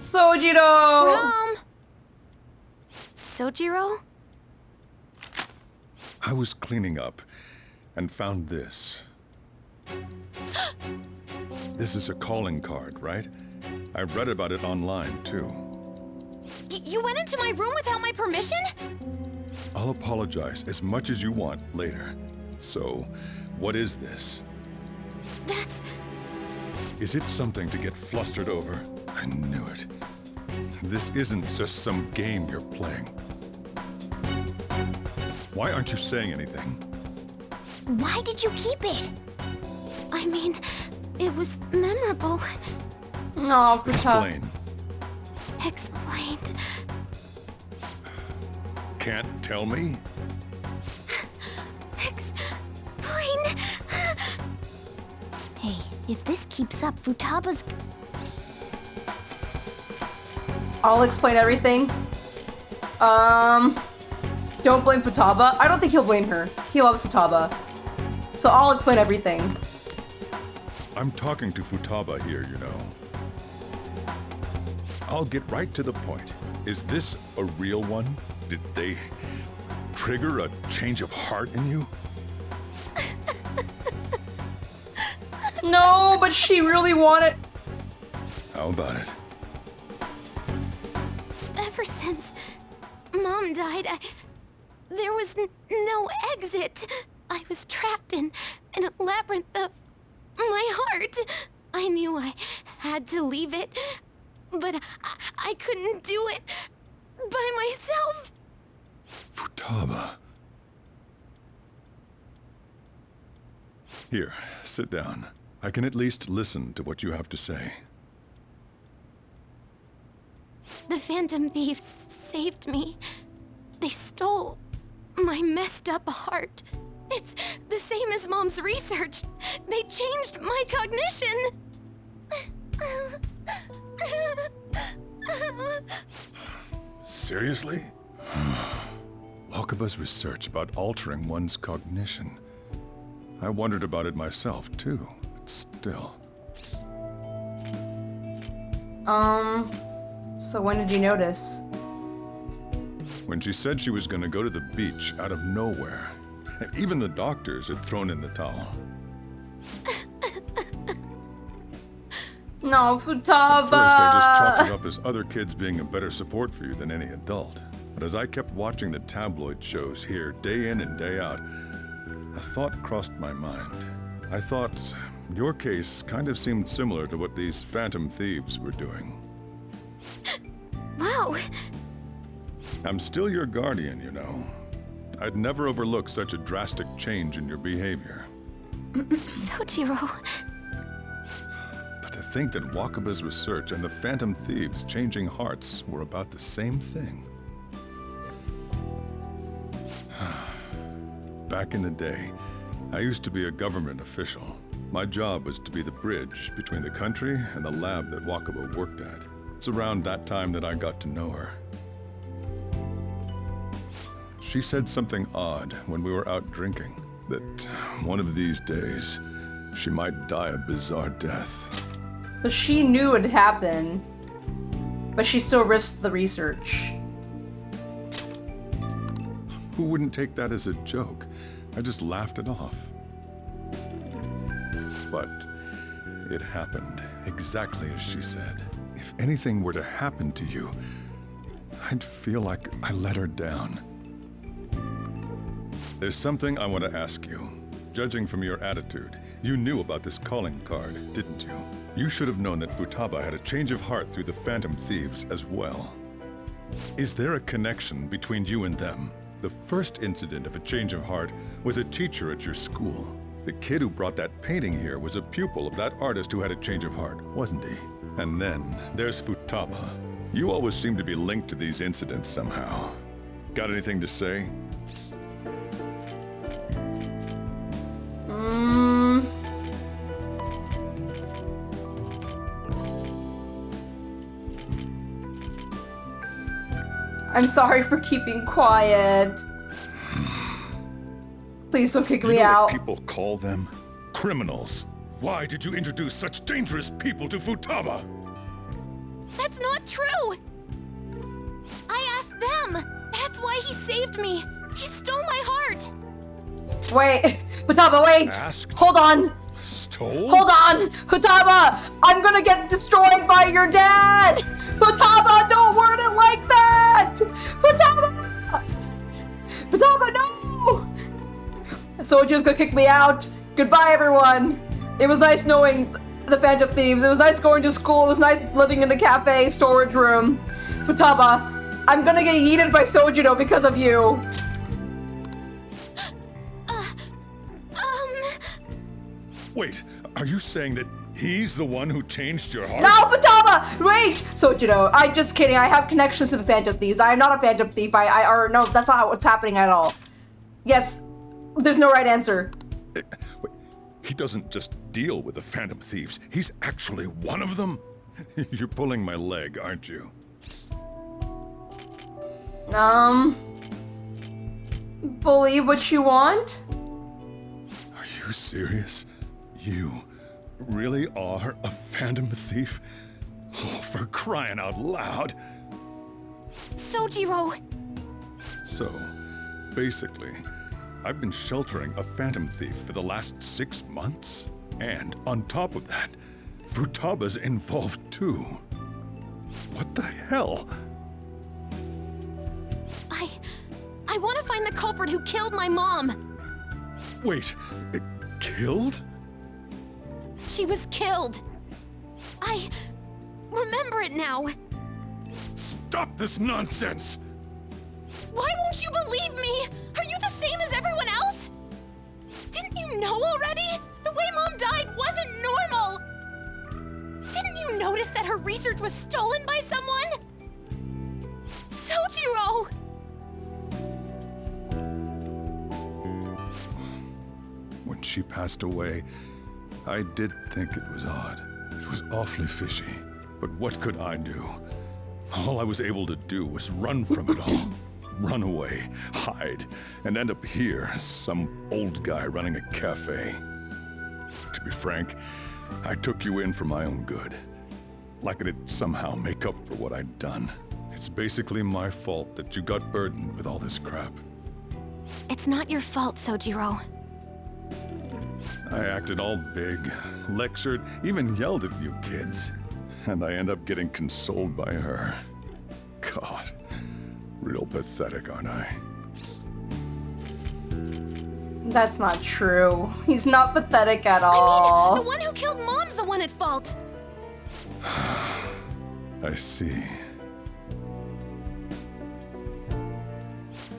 Sojiro! Rom! Sojiro? I was cleaning up and found this. This is a calling card, right? I read about it online, too. You went into my room without my permission? I'll apologize as much as you want later. So, what is this? That's... Is it something to get flustered over? I knew it. This isn't just some game you're playing. Why aren't you saying anything? Why did you keep it? I mean, it was memorable. No, Explain. Explain. Can't tell me? Explain. Hey, if this keeps up, Futaba's... I'll explain everything. Don't blame Futaba. I don't think he'll blame her. He loves Futaba. So I'll explain everything. I'm talking to Futaba here, you know. I'll get right to the point. Is this a real one? Did they trigger a change of heart in you? No, but she really wanted... How about it? Ever since Mom died, there was no exit. I was trapped in a labyrinth of my heart. I knew I had to leave it, but I couldn't do it by myself. Futaba. Here, sit down. I can at least listen to what you have to say. The Phantom Thieves saved me. They stole my messed up heart. It's the same as Mom's research. They changed my cognition. Seriously? Wakaba's research about altering one's cognition. I wondered about it myself, too, but still. So when did you notice? When she said she was gonna go to the beach out of nowhere. Even the doctors had thrown in the towel. No, Futaba! At first, I just chalked it up as other kids being a better support for you than any adult. But as I kept watching the tabloid shows here, day in and day out, a thought crossed my mind. I thought your case kind of seemed similar to what these phantom thieves were doing. Wow. I'm still your guardian, you know. I'd never overlook such a drastic change in your behavior. Sojiro. But to think that Wakaba's research and the phantom thieves changing hearts were about the same thing. Back in the day, I used to be a government official. My job was to be the bridge between the country and the lab that Wakaba worked at. It's around that time that I got to know her. She said something odd when we were out drinking, that one of these days, she might die a bizarre death. So she knew it had happened, but she still risked the research. Who wouldn't take that as a joke? I just laughed it off. But it happened exactly as she said. If anything were to happen to you, I'd feel like I let her down. There's something I want to ask you. Judging from your attitude, you knew about this calling card, didn't you? You should have known that Futaba had a change of heart through the Phantom Thieves as well. Is there a connection between you and them? The first incident of a change of heart was a teacher at your school. The kid who brought that painting here was a pupil of that artist who had a change of heart, wasn't he? And then there's Futaba. You always seem to be linked to these incidents somehow. Got anything to say? I'm sorry for keeping quiet. Please don't kick me out. What people call them? Criminals. Why did you introduce such dangerous people to Futaba? That's not true! I asked them! That's why he saved me! He stole my heart! Wait! Futaba, wait! Asked? Hold on! Stole? Hold on! Futaba! I'm gonna get destroyed by your dad! Futaba, don't word it like that! Futaba! Futaba, no! Sojiro's gonna kick me out. Goodbye, everyone. It was nice knowing the Phantom Thieves. It was nice going to school. It was nice living in the cafe storage room. Futaba, I'm gonna get yeeted by Sojiro because of you. Wait, are you saying that he's the one who changed your heart? No, Futaba! Wait! Sojiro, I'm just kidding. I have connections to the Phantom Thieves. I am not a Phantom Thief. Or no, that's not what's happening at all. Yes, there's no right answer. Wait, he doesn't just deal with the Phantom Thieves. He's actually one of them? You're pulling my leg, aren't you? Believe what you want? Are you serious? You really are a Phantom Thief? Oh, for crying out loud! Sojiro! So, basically, I've been sheltering a Phantom Thief for the last 6 months. And on top of that, Futaba's involved too. What the hell? I want to find the culprit who killed my mom! Wait, killed? She was killed! I remember it now! Stop this nonsense! Why won't you believe me? Are you the same as everyone else? Didn't you know already? The way Mom died wasn't normal! Didn't you notice that her research was stolen by someone? Sojiro! When she passed away, I did think it was odd. It was awfully fishy. But what could I do? All I was able to do was run from it all. Run away, hide, and end up here as some old guy running a cafe. To be frank, I took you in for my own good. Like it'd somehow make up for what I'd done. It's basically my fault that you got burdened with all this crap. It's not your fault, Sojiro. I acted all big, lectured, even yelled at you kids. And I end up getting consoled by her. God, real pathetic, aren't I? That's not true. He's not pathetic at all. I mean, the one who killed Mom's the one at fault. I see.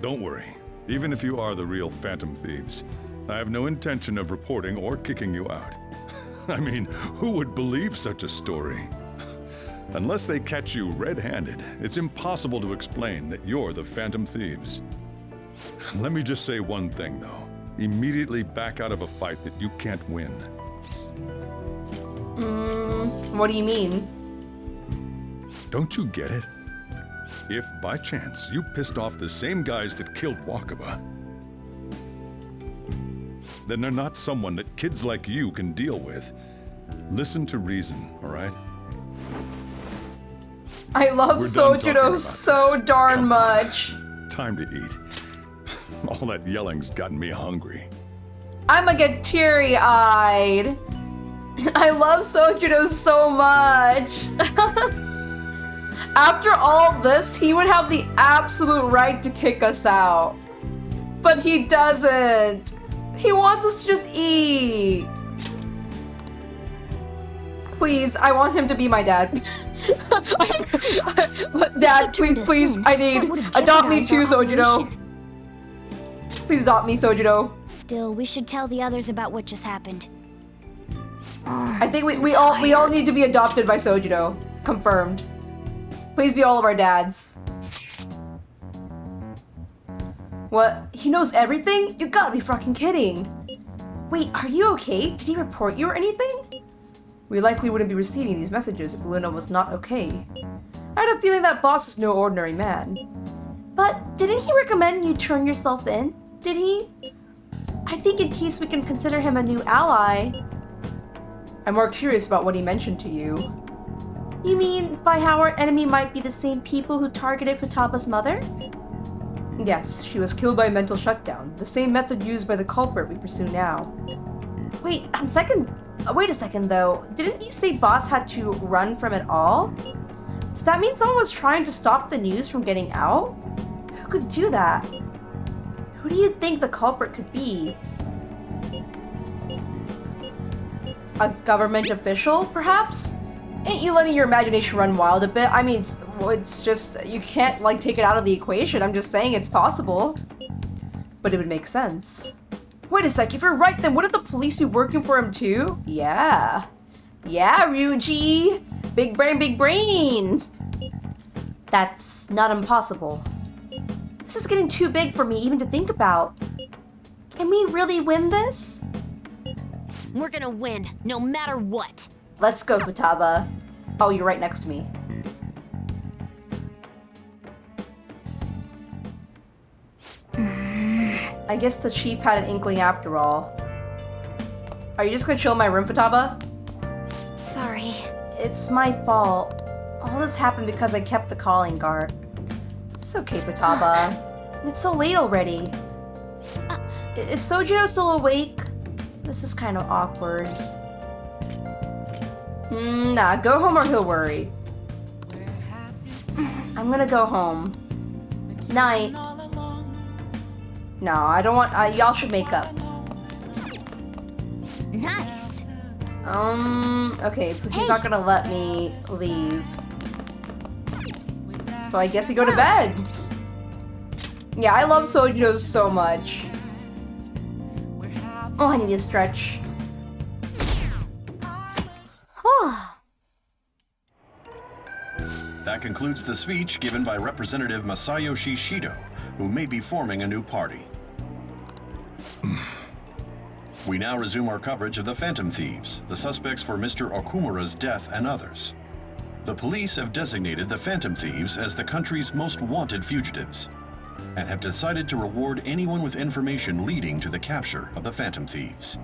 Don't worry. Even if you are the real Phantom Thieves, I have no intention of reporting or kicking you out. I mean, who would believe such a story? Unless they catch you red-handed, it's impossible to explain that you're the Phantom Thieves. Let me just say one thing, though. Immediately back out of a fight that you can't win. What do you mean? Don't you get it? If, by chance, you pissed off the same guys that killed Wakaba, then they're not someone that kids like you can deal with. Listen to reason, all right? I love Sojiro so darn much. Time to eat. All that yelling's gotten me hungry. I'ma get teary-eyed. I love Sojiro so much. After all this, he would have the absolute right to kick us out. But he doesn't. He wants us to just eat. Please, I want him to be my dad. Dad, please, I need. Adopt me too, Sojiro. Please adopt me, Sojiro. Still, we should tell the others about what just happened. I think we all need to be adopted by Sojiro. Confirmed. Please be all of our dads. What? He knows everything? You gotta be fucking kidding. Wait, are you okay? Did he report you or anything? We likely wouldn't be receiving these messages if Luna was not okay. I had a feeling that boss is no ordinary man. But didn't he recommend you turn yourself in? Did he? I think in case we can consider him a new ally. I'm more curious about what he mentioned to you. You mean by how our enemy might be the same people who targeted Futaba's mother? Yes, she was killed by a mental shutdown, the same method used by the culprit we pursue now. Wait a second though. Didn't you say Boss had to run from it all? Does that mean someone was trying to stop the news from getting out? Who could do that? Who do you think the culprit could be? A government official, perhaps? Ain't you letting your imagination run wild a bit? I mean, it's just, you can't, like, take it out of the equation. I'm just saying it's possible. But it would make sense. Wait a sec, if you're right, then wouldn't the police be working for him too? Yeah. Yeah, Ryuji! Big brain, big brain! That's not impossible. This is getting too big for me even to think about. Can we really win this? We're gonna win, no matter what. Let's go, Futaba. Oh, you're right next to me. I guess the chief had an inkling after all. Are you just gonna chill in my room, Futaba? Sorry. It's my fault. All this happened because I kept the calling card. It's okay, Futaba. It's so late already. Is Sojiro still awake? This is kind of awkward. Nah, go home or he'll worry. I'm gonna go home. Night. No, I don't want. Y'all should make up. Nice. Okay, he's not gonna let me leave. So I guess we go to bed. Yeah, I love Sojiro so much. Oh, I need to stretch. That concludes the speech given by Representative Masayoshi Shido, who may be forming a new party. We now resume our coverage of the Phantom Thieves, the suspects for Mr. Okumura's death and others. The police have designated the Phantom Thieves as the country's most wanted fugitives, and have decided to reward anyone with information leading to the capture of the Phantom Thieves.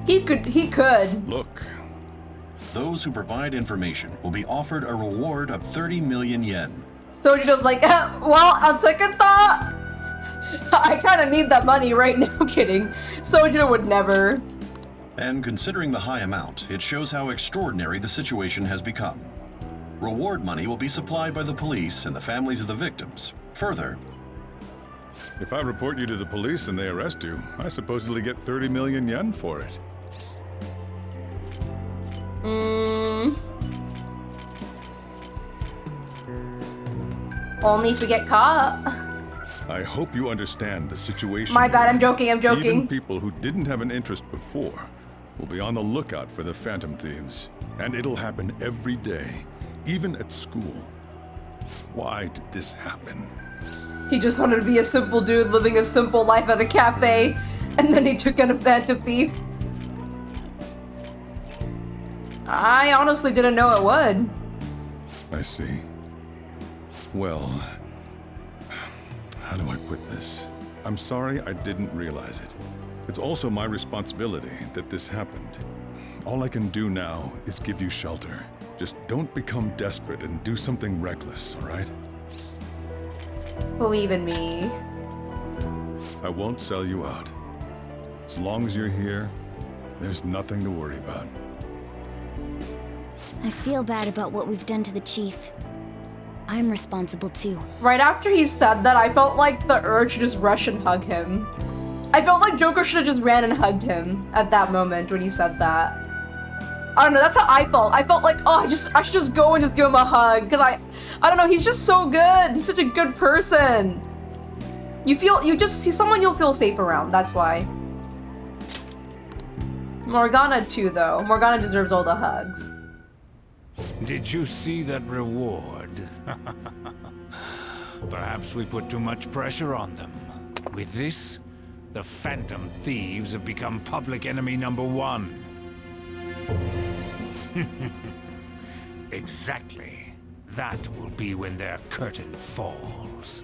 He could. Look. Those who provide information will be offered a reward of 30 million yen. Sojiro's like, well, on second thought, I kind of need that money right now. Kidding. Sojiro would never. And considering the high amount, it shows how extraordinary the situation has become. Reward money will be supplied by the police and the families of the victims. Further, If I report you to the police and they arrest you, I supposedly get 30 million yen for it. Only if we get caught. I hope you understand the situation. My bad, I'm joking, I'm joking. Even people who didn't have an interest before will be on the lookout for the phantom thieves. And it'll happen every day, even at school. Why did this happen? He just wanted to be a simple dude living a simple life at a cafe, and then he took in a phantom thief. I honestly didn't know it would. I see. Well, how do I put this? I'm sorry I didn't realize it. It's also my responsibility that this happened. All I can do now is give you shelter. Just don't become desperate and do something reckless, all right? Believe in me. I won't sell you out. As long as you're here, there's nothing to worry about. I feel bad about what we've done to the chief. I'm responsible too. Right after he said that, I felt like the urge to just rush and hug him. I felt like Joker should have just ran and hugged him at that moment when he said that. I don't know, that's how I felt. I felt like, oh, I should just go and just give him a hug. Because I don't know, he's just so good. He's such a good person. He's someone you'll feel safe around, that's why. Morgana too, though. Morgana deserves all the hugs. Did you see that reward? Perhaps we put too much pressure on them. With this, the Phantom Thieves have become public enemy #1. Exactly. That will be when their curtain falls.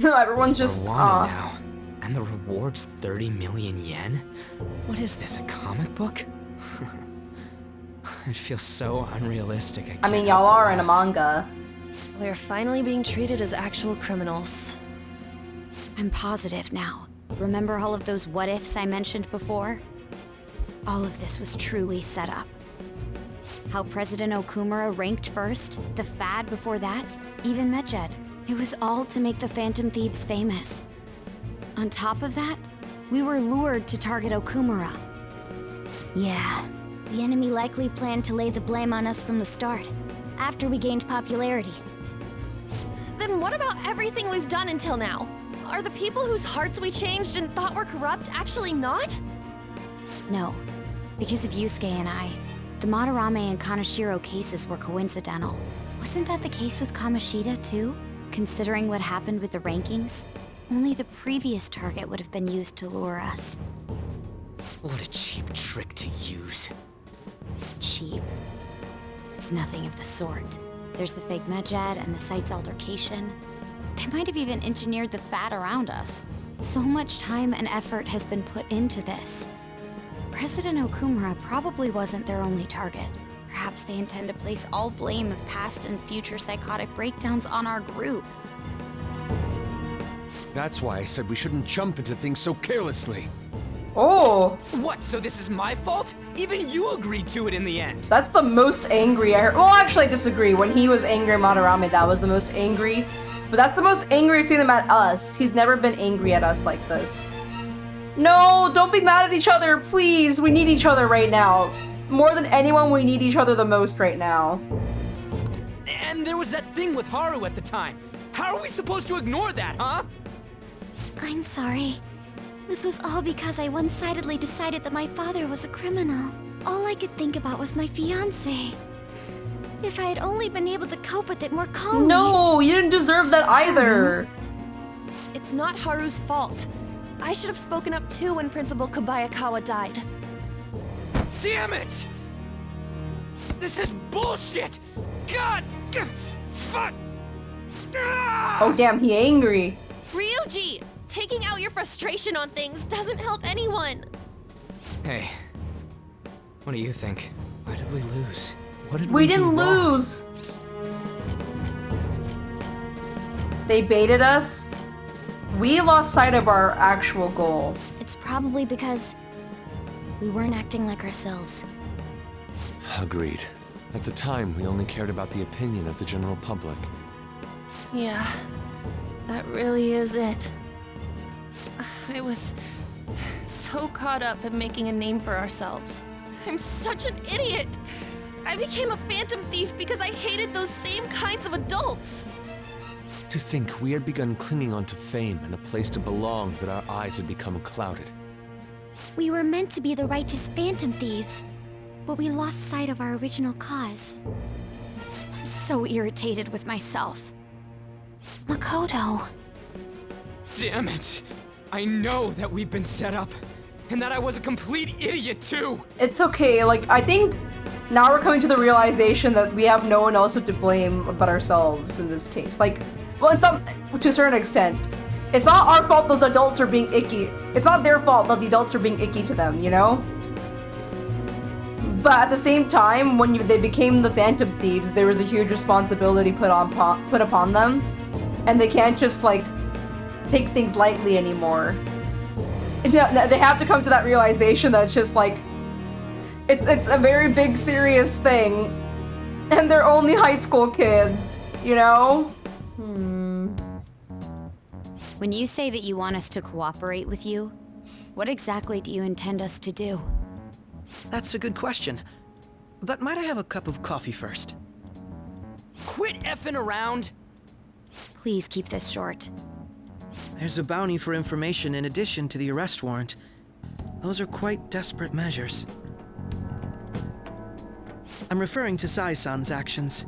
Everyone's just wanted now. And the reward's 30 million yen? What is this, a comic book? It feels so unrealistic. I mean, y'all are in a manga. We're finally being treated as actual criminals. I'm positive now. Remember all of those what-ifs I mentioned before? All of this was truly set up. How President Okumura ranked first, the fad before that, even Medjed. It was all to make the Phantom Thieves famous. On top of that, we were lured to target Okumura. Yeah, the enemy likely planned to lay the blame on us from the start, after we gained popularity. Then what about everything we've done until now? Are the people whose hearts we changed and thought were corrupt actually not? No, because of Yusuke and I. The Madarame and Kaneshiro cases were coincidental. Wasn't that the case with Kamoshida too? Considering what happened with the rankings? Only the previous target would have been used to lure us. What a cheap trick to use. Cheap? It's nothing of the sort. There's the fake Medjed and the site's altercation. They might have even engineered the fad around us. So much time and effort has been put into this. President Okumura probably wasn't their only target. Perhaps they intend to place all blame of past and future psychotic breakdowns on our group. That's why I said we shouldn't jump into things so carelessly. Oh. What, so this is my fault? Even you agreed to it in the end. That's the most angry I heard. Well, actually, I disagree. When he was angry at Madarame, that was the most angry. But that's the most angry I've seen him at us. He's never been angry at us like this. No, don't be mad at each other, please. We need each other right now. More than anyone, we need each other the most right now. And there was that thing with Haru at the time. How are we supposed to ignore that, huh? I'm sorry. This was all because I one-sidedly decided that my father was a criminal. All I could think about was my fiancé. If I had only been able to cope with it more calmly... No, you didn't deserve that either. It's not Haru's fault. I should have spoken up too when Principal Kobayakawa died. Damn it! This is bullshit! God! Fuck! Oh damn, he angry. Ryuji! Taking out your frustration on things doesn't help anyone! Hey, what do you think? Why did we lose? What did we do didn't wrong? lose! They baited us. We lost sight of our actual goal. It's probably because we weren't acting like ourselves. Agreed. At the time, we only cared about the opinion of the general public. Yeah, that really is it. I was so caught up in making a name for ourselves. I'm such an idiot! I became a phantom thief because I hated those same kinds of adults! To think we had begun clinging onto fame and a place to belong, that our eyes had become clouded. We were meant to be the righteous phantom thieves, but we lost sight of our original cause. I'm so irritated with myself. Makoto. Damn it! I know that we've been set up, and that I was a complete idiot too! It's okay, like, I think now we're coming to the realization that we have no one else to blame but ourselves in this case. Like, well, it's not, to a certain extent. It's not our fault those adults are being icky. It's not their fault that the adults are being icky to them, you know? But at the same time, when they became the Phantom Thieves, there was a huge responsibility put upon them. And they can't just, like, take things lightly anymore. They have to come to that realization that it's just, like, it's a very big, serious thing. And they're only high school kids, you know? When you say that you want us to cooperate with you, what exactly do you intend us to do? That's a good question. But might I have a cup of coffee first? Quit effing around! Please keep this short. There's a bounty for information in addition to the arrest warrant. Those are quite desperate measures. I'm referring to Sai-san's actions.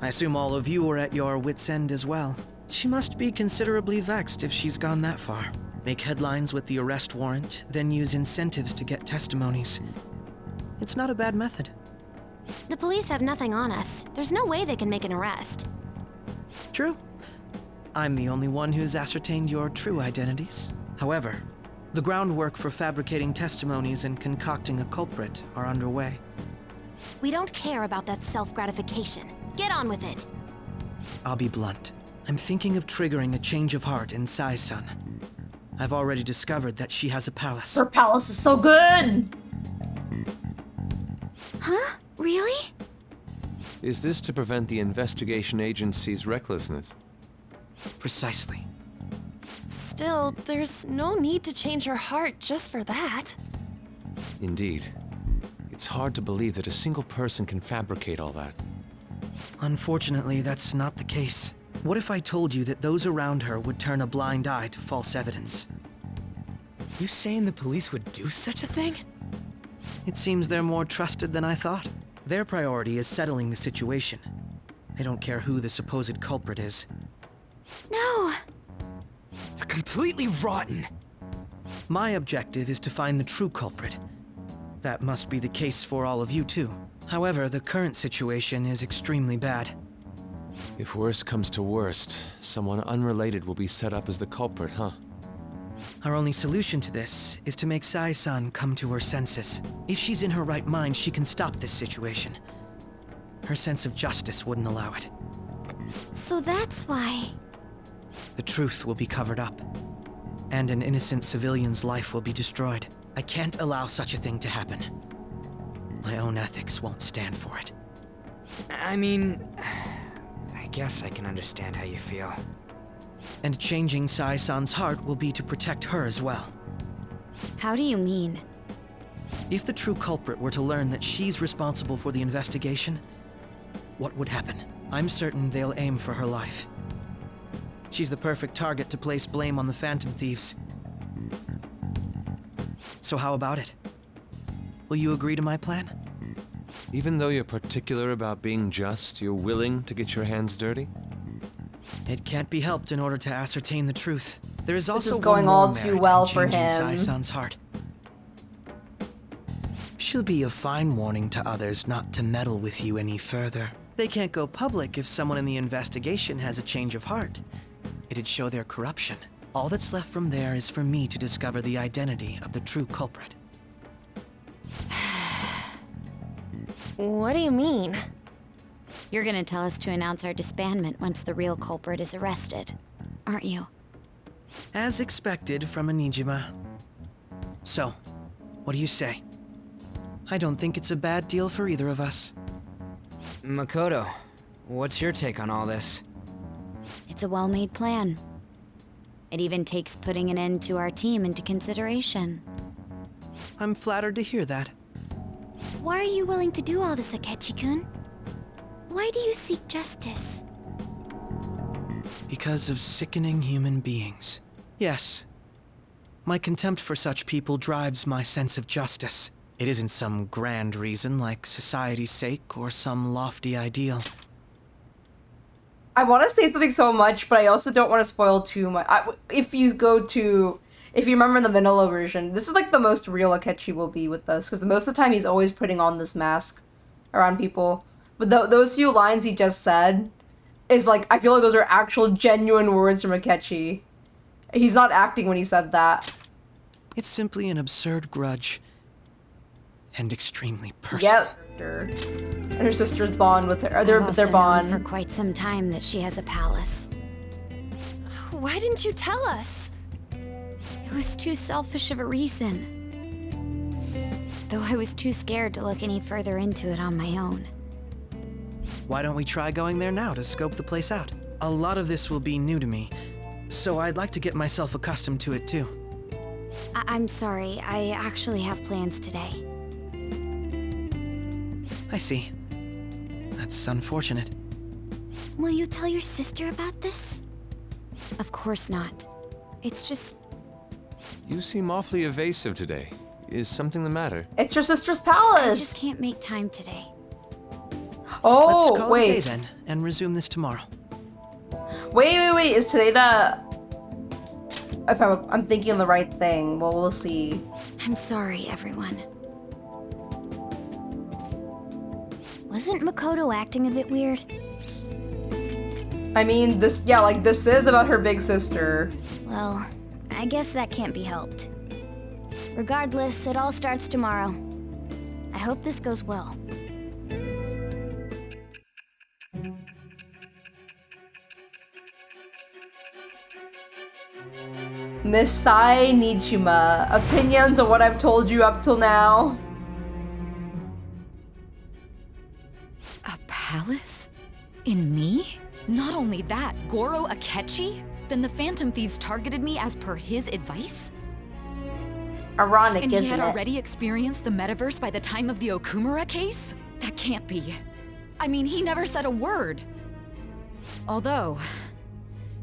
I assume all of you were at your wits' end as well. She must be considerably vexed if she's gone that far. Make headlines with the arrest warrant, then use incentives to get testimonies. It's not a bad method. The police have nothing on us. There's no way they can make an arrest. True. I'm the only one who's ascertained your true identities. However, the groundwork for fabricating testimonies and concocting a culprit are underway. We don't care about that self-gratification. Get on with it. I'll be blunt. I'm thinking of triggering a change of heart in Sai-san. I've already discovered that she has a palace. Her palace is so good! Huh? Really? Is this to prevent the investigation agency's recklessness? Precisely. Still, there's no need to change her heart just for that. Indeed. It's hard to believe that a single person can fabricate all that. Unfortunately, that's not the case. What if I told you that those around her would turn a blind eye to false evidence? You saying the police would do such a thing? It seems they're more trusted than I thought. Their priority is settling the situation. They don't care who the supposed culprit is. No! They're completely rotten! My objective is to find the true culprit. That must be the case for all of you too. However, the current situation is extremely bad. If worst comes to worst, someone unrelated will be set up as the culprit, huh? Our only solution to this is to make Sai-san come to her senses. If she's in her right mind, she can stop this situation. Her sense of justice wouldn't allow it. So that's why... The truth will be covered up, and an innocent civilian's life will be destroyed. I can't allow such a thing to happen. My own ethics won't stand for it. I mean... I guess I can understand how you feel. And changing Sai-san's heart will be to protect her as well. How do you mean? If the true culprit were to learn that she's responsible for the investigation, what would happen? I'm certain they'll aim for her life. She's the perfect target to place blame on the Phantom Thieves. So how about it? Will you agree to my plan? Even though you're particular about being just, you're willing to get your hands dirty? It can't be helped in order to ascertain the truth. There is also this is going all too well for him. Sai-san's heart. She'll be a fine warning to others not to meddle with you any further. They can't go public if someone in the investigation has a change of heart. It'd show their corruption. All that's left from there is for me to discover the identity of the true culprit. What do you mean? You're gonna tell us to announce our disbandment once the real culprit is arrested, aren't you? As expected from a Nijima. So, what do you say? I don't think it's a bad deal for either of us. Makoto, what's your take on all this? It's a well-made plan. It even takes putting an end to our team into consideration. I'm flattered to hear that. Why are you willing to do all this, Akechi-kun? Why do you seek justice? Because of sickening human beings. Yes. My contempt for such people drives my sense of justice. It isn't some grand reason like society's sake or some lofty ideal. I want to say something so much, but I also don't want to spoil too much. If you remember in the vanilla version, this is like the most real Akechi will be with us, because most of the time he's always putting on this mask around people. But those few lines he just said is like, I feel like those are actual genuine words from Akechi. He's not acting when he said that. It's simply an absurd grudge. And extremely personal. Yep. And her sister's bond with her. Their bond. For quite some time that she has a palace. Why didn't you tell us? It was too selfish of a reason. Though I was too scared to look any further into it on my own. Why don't we try going there now to scope the place out? A lot of this will be new to me, so I'd like to get myself accustomed to it too. I'm sorry, I actually have plans today. I see. That's unfortunate. Will you tell your sister about this? Of course not. It's just... You seem awfully evasive today. Is something the matter? It's your sister's palace! I just can't make time today. Oh, let's call it a day then, and resume this tomorrow. Wait. Is today the... If I'm thinking the right thing, well, we'll see. I'm sorry, everyone. Wasn't Makoto acting a bit weird? I mean, this is about her big sister. Well, I guess that can't be helped. Regardless, it all starts tomorrow. I hope this goes well. Miss Sai Nichima, opinions on what I've told you up till now? A palace? In me? Not only that, Goro Akechi? Then the Phantom Thieves targeted me as per his advice? Ironic, and isn't he had it? already experienced the metaverse by the time of the Okumura case? That can't be. I mean, he never said a word. Although,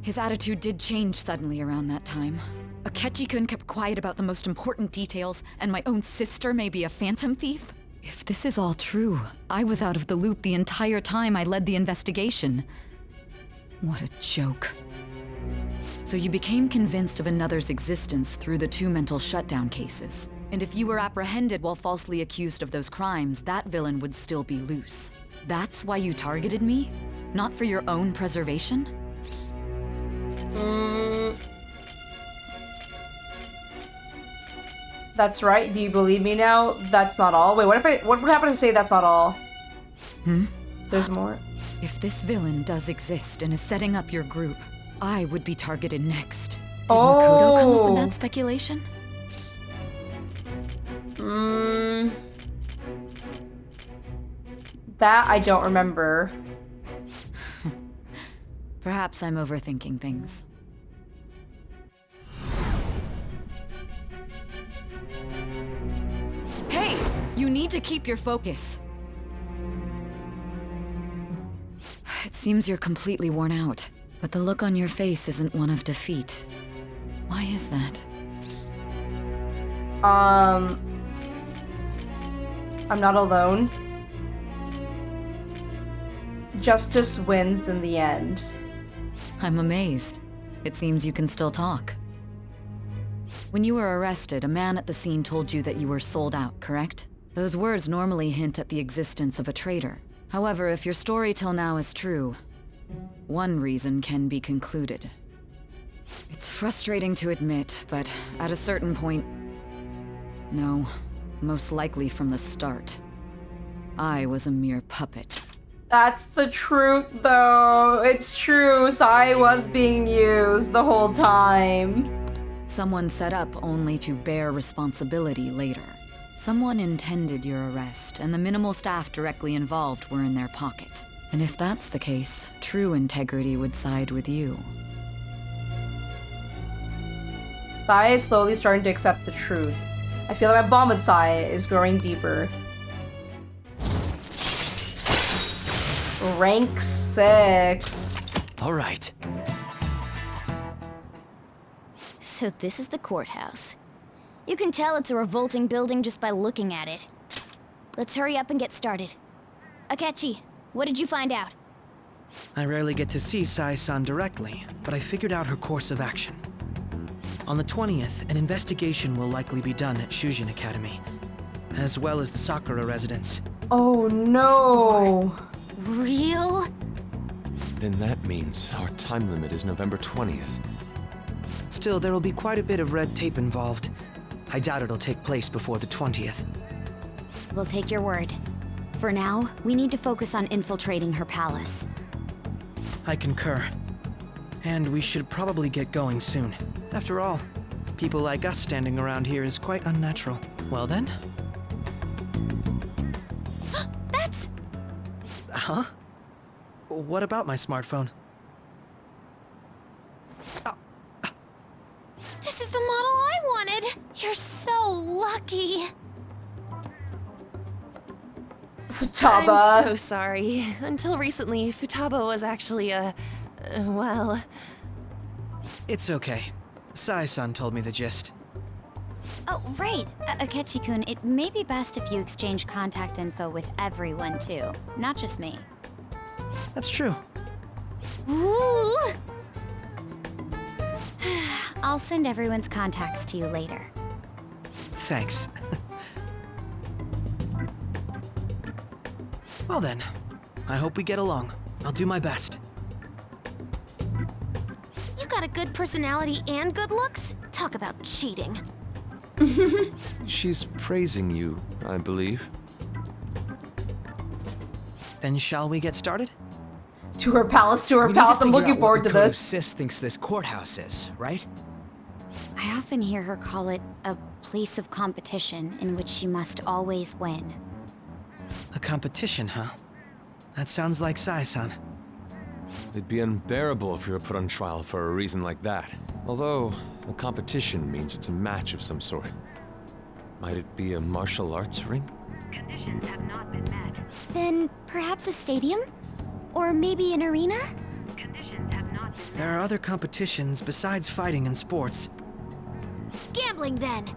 his attitude did change suddenly around that time. Akechi-kun kept quiet about the most important details, and my own sister may be a phantom thief? If this is all true, I was out of the loop the entire time I led the investigation. What a joke. So you became convinced of another's existence through the 2 mental shutdown cases. And if you were apprehended while falsely accused of those crimes, that villain would still be loose. That's why you targeted me? Not for your own preservation? That's right. Do you believe me now? That's not all. Wait, what would happen if I say that's not all? There's more. If this villain does exist and is setting up your group, I would be targeted next. Did Oh. Makoto come up with that speculation? That I don't remember. Perhaps I'm overthinking things. Hey! You need to keep your focus. It seems you're completely worn out, but the look on your face isn't one of defeat. Why is that? I'm not alone. Justice wins in the end. I'm amazed. It seems you can still talk. When you were arrested, a man at the scene told you that you were sold out, correct? Those words normally hint at the existence of a traitor. However, if your story till now is true, one reason can be concluded. It's frustrating to admit, but at a certain point... No, most likely from the start. I was a mere puppet. That's the truth, though. It's true. Sai was being used the whole time. Someone set up only to bear responsibility later. Someone intended your arrest, and the minimal staff directly involved were in their pocket. And if that's the case, true integrity would side with you. Sai is slowly starting to accept the truth. I feel like my bond with Sai is growing deeper. Rank 6. All right. So this is the courthouse. You can tell it's a revolting building just by looking at it. Let's hurry up and get started. Akechi, what did you find out? I rarely get to see Sai-san directly, but I figured out her course of action. On the 20th, an investigation will likely be done at Shujin Academy, as well as the Sakura residence. Oh no! Real? Then that means our time limit is November 20th. Still, there will be quite a bit of red tape involved. I doubt it'll take place before the 20th. We'll take your word. For now, we need to focus on infiltrating her palace. I concur. And we should probably get going soon. After all, people like us standing around here is quite unnatural. Well then? That's... Huh? What about my smartphone? This is the model I wanted! You're so lucky! Futaba. I'm so sorry. Until recently, Futaba was actually well... It's okay. Sai-san told me the gist. Oh, right. Akechi-kun, it may be best if you exchange contact info with everyone, too. Not just me. That's true. Ooh! I'll send everyone's contacts to you later. Thanks. Well then, I hope we get along. I'll do my best. You got a good personality and good looks? Talk about cheating. She's praising you, I believe. Then shall we get started? To her palace, I'm looking forward to this. Sis thinks this courthouse is, right? I often hear her call it a place of competition in which she must always win. A competition, huh? That sounds like Sai-san. It'd be unbearable if you were put on trial for a reason like that. Although, a competition means it's a match of some sort. Might it be a martial arts ring? Conditions have not been met. Then perhaps a stadium? Or maybe an arena? Conditions have not been met. There are other competitions besides fighting and sports. Gambling, then.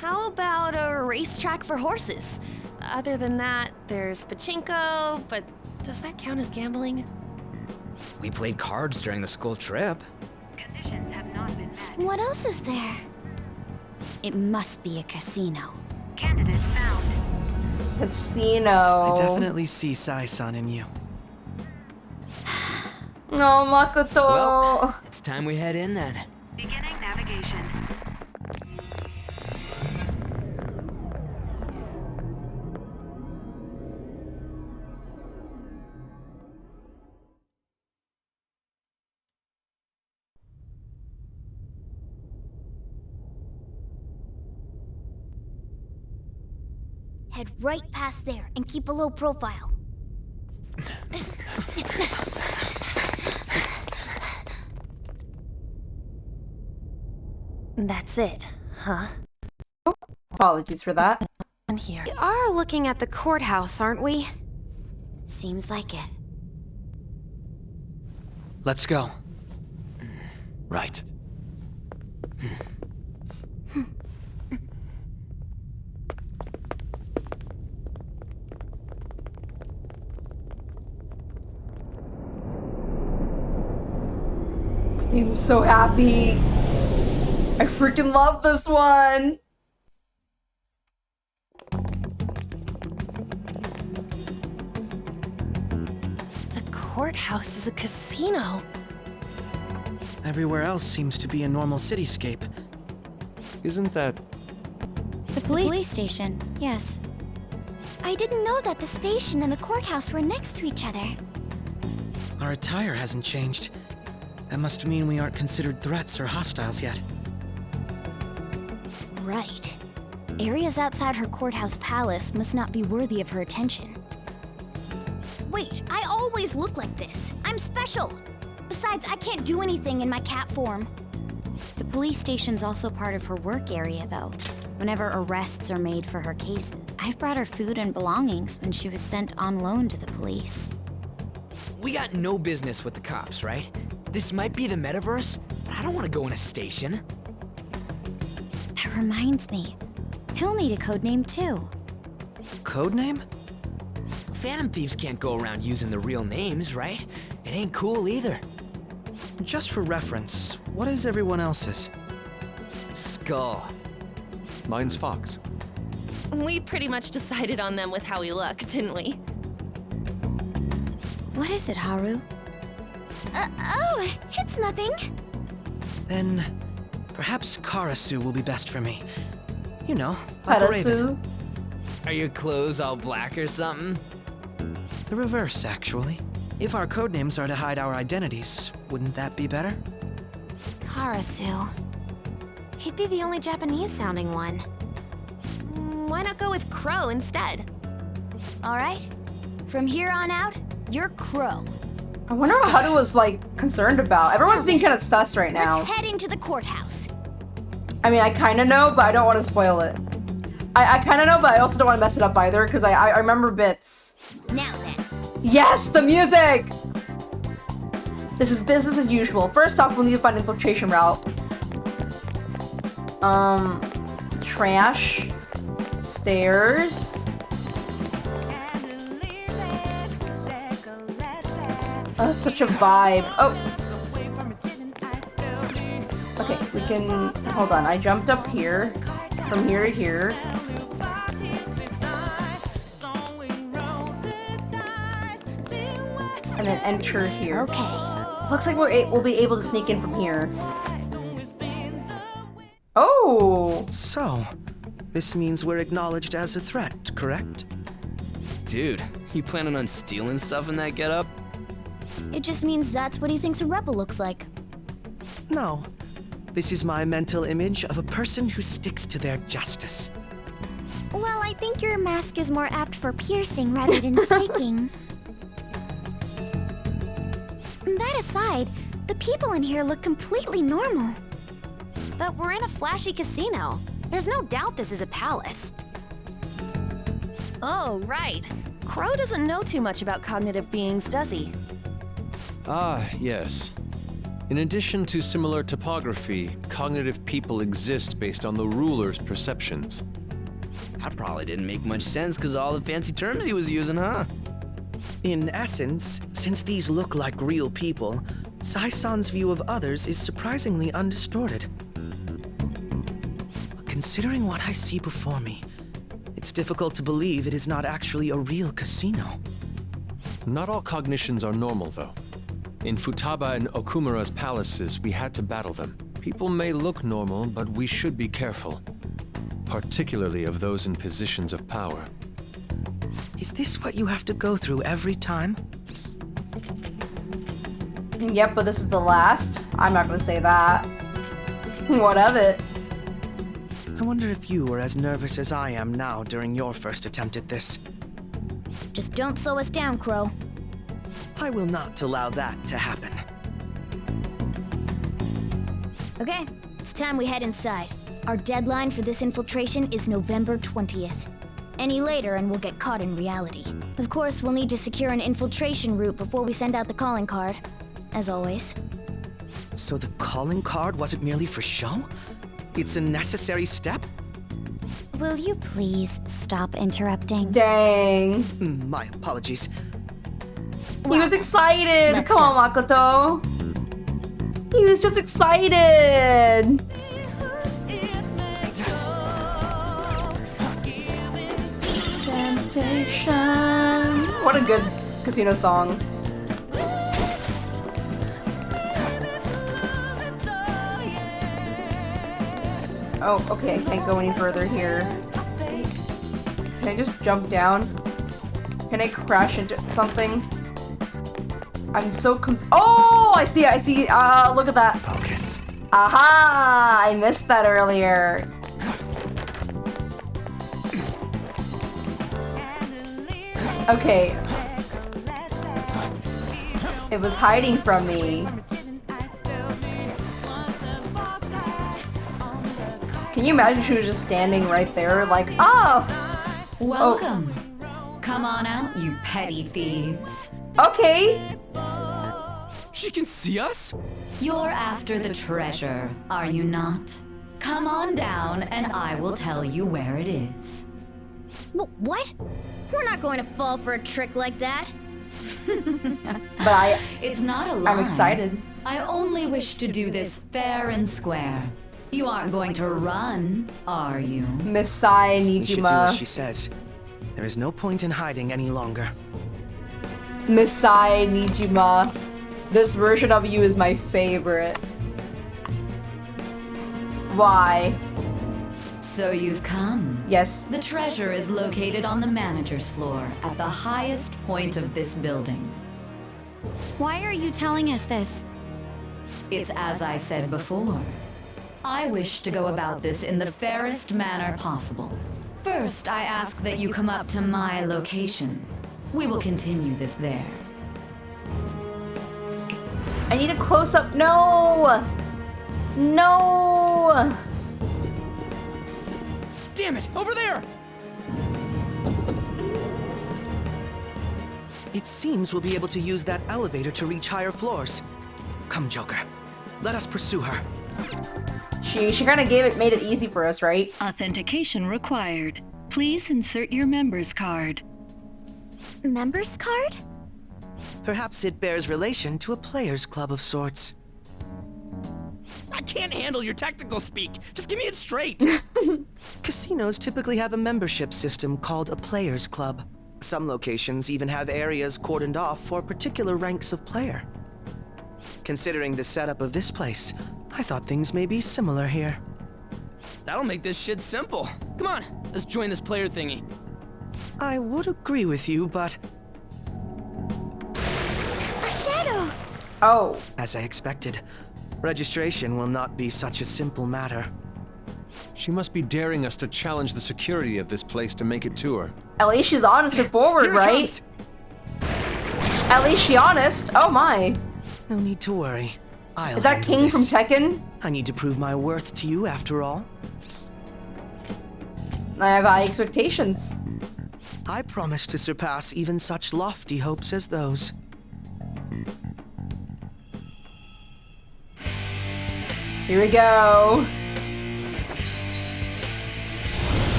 How about a racetrack for horses? Other than that, there's pachinko, but does that count as gambling? We played cards during the school trip. Conditions have not been met. What else is there? It must be a casino. Candidate found. Casino. I definitely see Sai-san in you. No, Makoto. Well, it's time we head in then. Beginning navigation. Head right past there and keep a low profile. That's it, huh? Apologies for that. And here. We are looking at the courthouse, aren't we? Seems like it. Let's go. Right. I'm so happy. I freaking love this one. The courthouse is a casino. Everywhere else seems to be a normal cityscape. Isn't that... The police station, yes. I didn't know that the station and the courthouse were next to each other. Our attire hasn't changed. That must mean we aren't considered threats or hostiles yet. Right. Areas outside her courthouse palace must not be worthy of her attention. Wait, I always look like this. I'm special. Besides, I can't do anything in my cat form. The police station's also part of her work area, though. Whenever arrests are made for her cases. I've brought her food and belongings when she was sent on loan to the police. We got no business with the cops, right? This might be the metaverse, but I don't want to go in a station. That reminds me. He'll need a codename, too. Codename? Phantom thieves can't go around using the real names, right? It ain't cool either. Just for reference, what is everyone else's? Skull. Mine's Fox. We pretty much decided on them with how we look, didn't we? What is it, Haru? Oh, it's nothing. Then, perhaps Karasu will be best for me. You know, like a raven. Are your clothes all black or something? The reverse, actually. If our codenames are to hide our identities, wouldn't that be better? Karasu. He'd be the only Japanese-sounding one. Why not go with Crow instead? All right. From here on out, you're Crow. I wonder what Haru was, like, concerned about. Everyone's being kind of sus right now. Let's head into the courthouse. I mean, I kind of know, but I don't want to spoil it. I kind of know, but I also don't want to mess it up either, because I remember bits. Now then. Yes, the music! This is business as usual. First off, we'll need to find an infiltration route. Trash. Stairs. That's such a vibe. Oh. Okay, we can, hold on. I jumped up here, from here to here. And then enter here. Okay. Looks like we'll be able to sneak in from here. Oh! So, this means we're acknowledged as a threat, correct? Dude, you planning on stealing stuff in that getup? It just means that's what he thinks a rebel looks like. No. This is my mental image of a person who sticks to their justice. Well, I think your mask is more apt for piercing rather than sticking. That aside, the people in here look completely normal. But we're in a flashy casino. There's no doubt this is a palace. Oh, right. Crow doesn't know too much about cognitive beings, does he? Ah, yes. In addition to similar topography, cognitive people exist based on the ruler's perceptions. That probably didn't make much sense because of all the fancy terms he was using, huh? In essence, since these look like real people, Sai-san's view of others is surprisingly undistorted. Considering what I see before me, it's difficult to believe it is not actually a real casino. Not all cognitions are normal, though. In Futaba and Okumura's palaces, we had to battle them. People may look normal, but we should be careful. Particularly of those in positions of power. Is this what you have to go through every time? Yep, but this is the last. I'm not gonna say that. What of it? I wonder if you were as nervous as I am now during your first attempt at this. Just don't slow us down, Crow. I will not allow that to happen. Okay, it's time we head inside. Our deadline for this infiltration is November 20th. Any later and we'll get caught in reality. Of course, we'll need to secure an infiltration route before we send out the calling card. As always. So the calling card wasn't merely for show? It's a necessary step? Will you please stop interrupting? Dang. My apologies. He was excited! Come on, Makoto! He was just excited! Temptation. What a good casino song. Oh, okay, I can't go any further here. Can I just jump down? Can I crash into something? I'm so oh, I see, look at that. Focus. Aha! I missed that earlier. Okay. It was hiding from me. Can you imagine she was just standing right there like, oh! Welcome. Oh. Come on out, you petty thieves. Okay. She can see us? You're after the treasure, are you not? Come on down and I will tell you where it is. What? We're not going to fall for a trick like that. But it's not a lie. I'm excited. I only wish to do this fair and square. You aren't going to run, are you? Misai We should do Nijima. as she says. There is no point in hiding any longer. Misai Nijima. This version of you is my favorite. Why? So you've come? Yes. The treasure is located on the manager's floor at the highest point of this building. Why are you telling us this? It's as I said before. I wish to go about this in the fairest manner possible. First, I ask that you come up to my location. We will continue this there. I need a close-up. No! No! Damn it! Over there! It seems we'll be able to use that elevator to reach higher floors. Come, Joker. Let us pursue her. She kind of made it easy for us, right? Authentication required. Please insert your member's card. Member's card? Perhaps it bears relation to a player's club of sorts. I can't handle your technical speak. Just give me it straight. Casinos typically have a membership system called a player's club. Some locations even have areas cordoned off for particular ranks of player. Considering the setup of this place, I thought things may be similar here. That'll make this shit simple. Come on, let's join this player thingy. I would agree with you, but... A shadow! Oh. As I expected, registration will not be such a simple matter. She must be daring us to challenge the security of this place to make it to her. At least she's honest and forward, right? At least she's honest. Oh my. No need to worry. Is that King from Tekken? I need to prove my worth to you, after all. I have high expectations. I promise to surpass even such lofty hopes as those. Here we go.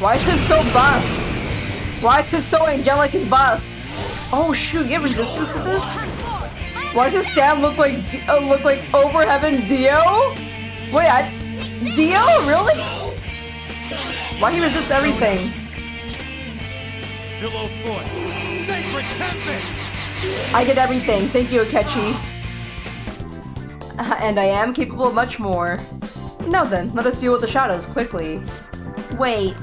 Why is this so buff? Why is this so angelic and buff? Oh shoot, you get resistance to this? Why does this stab look like Over Heaven Dio? Wait, Dio? Really? Why he resists everything? Pillow foot. Sacred tempest. I get everything. Thank you, Akechi. And I am capable of much more. Now then, let us deal with the shadows quickly. Wait,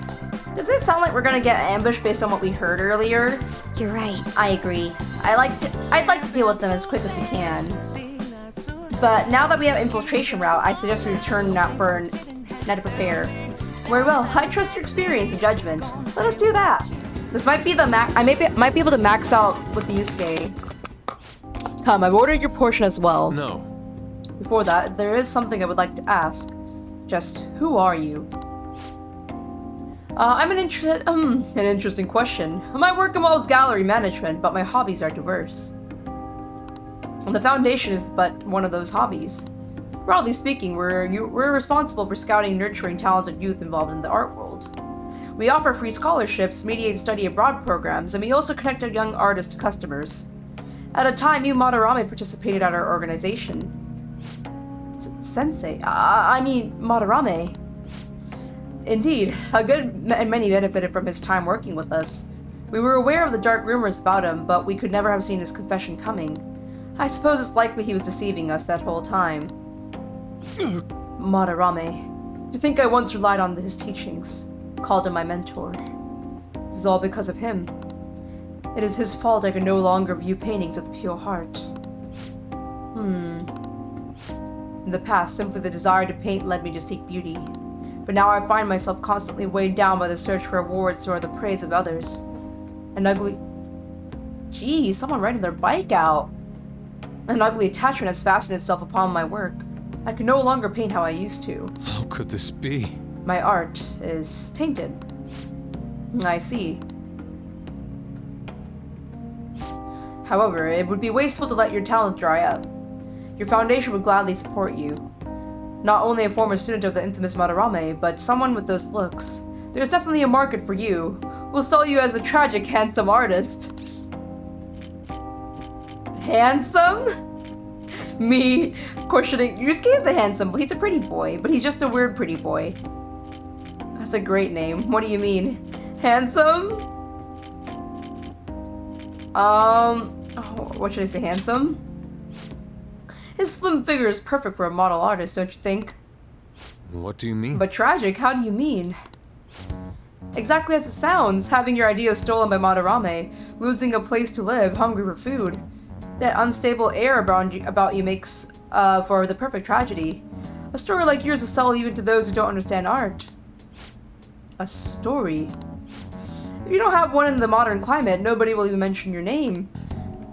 does it sound like we're gonna get ambushed based on what we heard earlier? You're right. I agree. I'd like to deal with them as quick as we can. But now that we have infiltration route, I suggest we return now to prepare. Very well. I trust your experience and judgment. Let us do that. This might be the I might be able to max out with the Yuusuke. Come, I've ordered your portion as well. No. Before that, there is something I would like to ask. Just who are you? I'm an interesting question. My work involves gallery management, but my hobbies are diverse. The Foundation is but one of those hobbies. Broadly speaking, we're responsible for scouting and nurturing talented youth involved in the art world. We offer free scholarships, mediate study abroad programs, and we also connect our young artists to customers. At a time, you Madarame participated at our organization. Sensei? I mean, Madarame. Indeed, a good many benefited from his time working with us. We were aware of the dark rumors about him, but we could never have seen his confession coming. I suppose it's likely he was deceiving us that whole time. Madarame. To think I once relied on his teachings, called him my mentor. This is all because of him. It is his fault I can no longer view paintings with pure heart. In the past, simply the desire to paint led me to seek beauty. But now I find myself constantly weighed down by the search for awards or the praise of others. An ugly Geez, someone riding their bike out. An ugly attachment has fastened itself upon my work. I can no longer paint how I used to. How could this be? My art is tainted. I see. However, it would be wasteful to let your talent dry up. Your foundation would gladly support you. Not only a former student of the infamous Madarame, but someone with those looks. There's definitely a market for you. We'll sell you as the tragic, handsome artist. Handsome? Me questioning. Yuusuke is a handsome boy. He's a pretty boy, but he's just a weird pretty boy. That's a great name. What do you mean? Handsome? What should I say? Handsome? His slim figure is perfect for a model artist, don't you think? What do you mean? But tragic? How do you mean? Exactly as it sounds, having your ideas stolen by Madarame, losing a place to live, hungry for food. That unstable air about you makes for the perfect tragedy. A story like yours will sell even to those who don't understand art. A story? If you don't have one in the modern climate, nobody will even mention your name.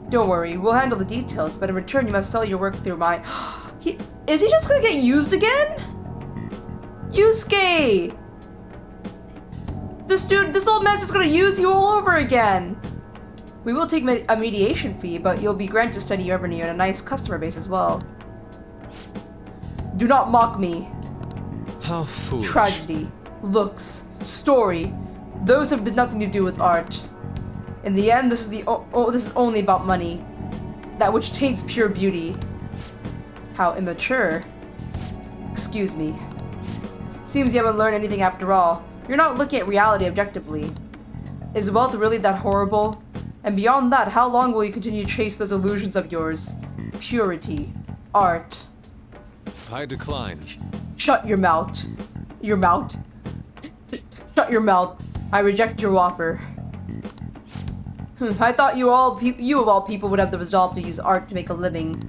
Don't worry, we'll handle the details, but in return you must sell your work through my... Is he just gonna get used again? Yuusuke! This old man's just gonna use you all over again! We will take a mediation fee, but you'll be granted steady revenue and a nice customer base as well. Do not mock me. How foolish. Tragedy, looks, story, those have nothing to do with art. In the end, this is only about money, that which taints pure beauty. How immature. Excuse me. Seems you haven't learned anything after all. You're not looking at reality objectively. Is wealth really that horrible? And beyond that, how long will you continue to chase those illusions of yours? Purity. Art. I decline. Shut your mouth. Your mouth. Shut your mouth. I reject your offer. I thought you of all people would have the resolve to use art to make a living.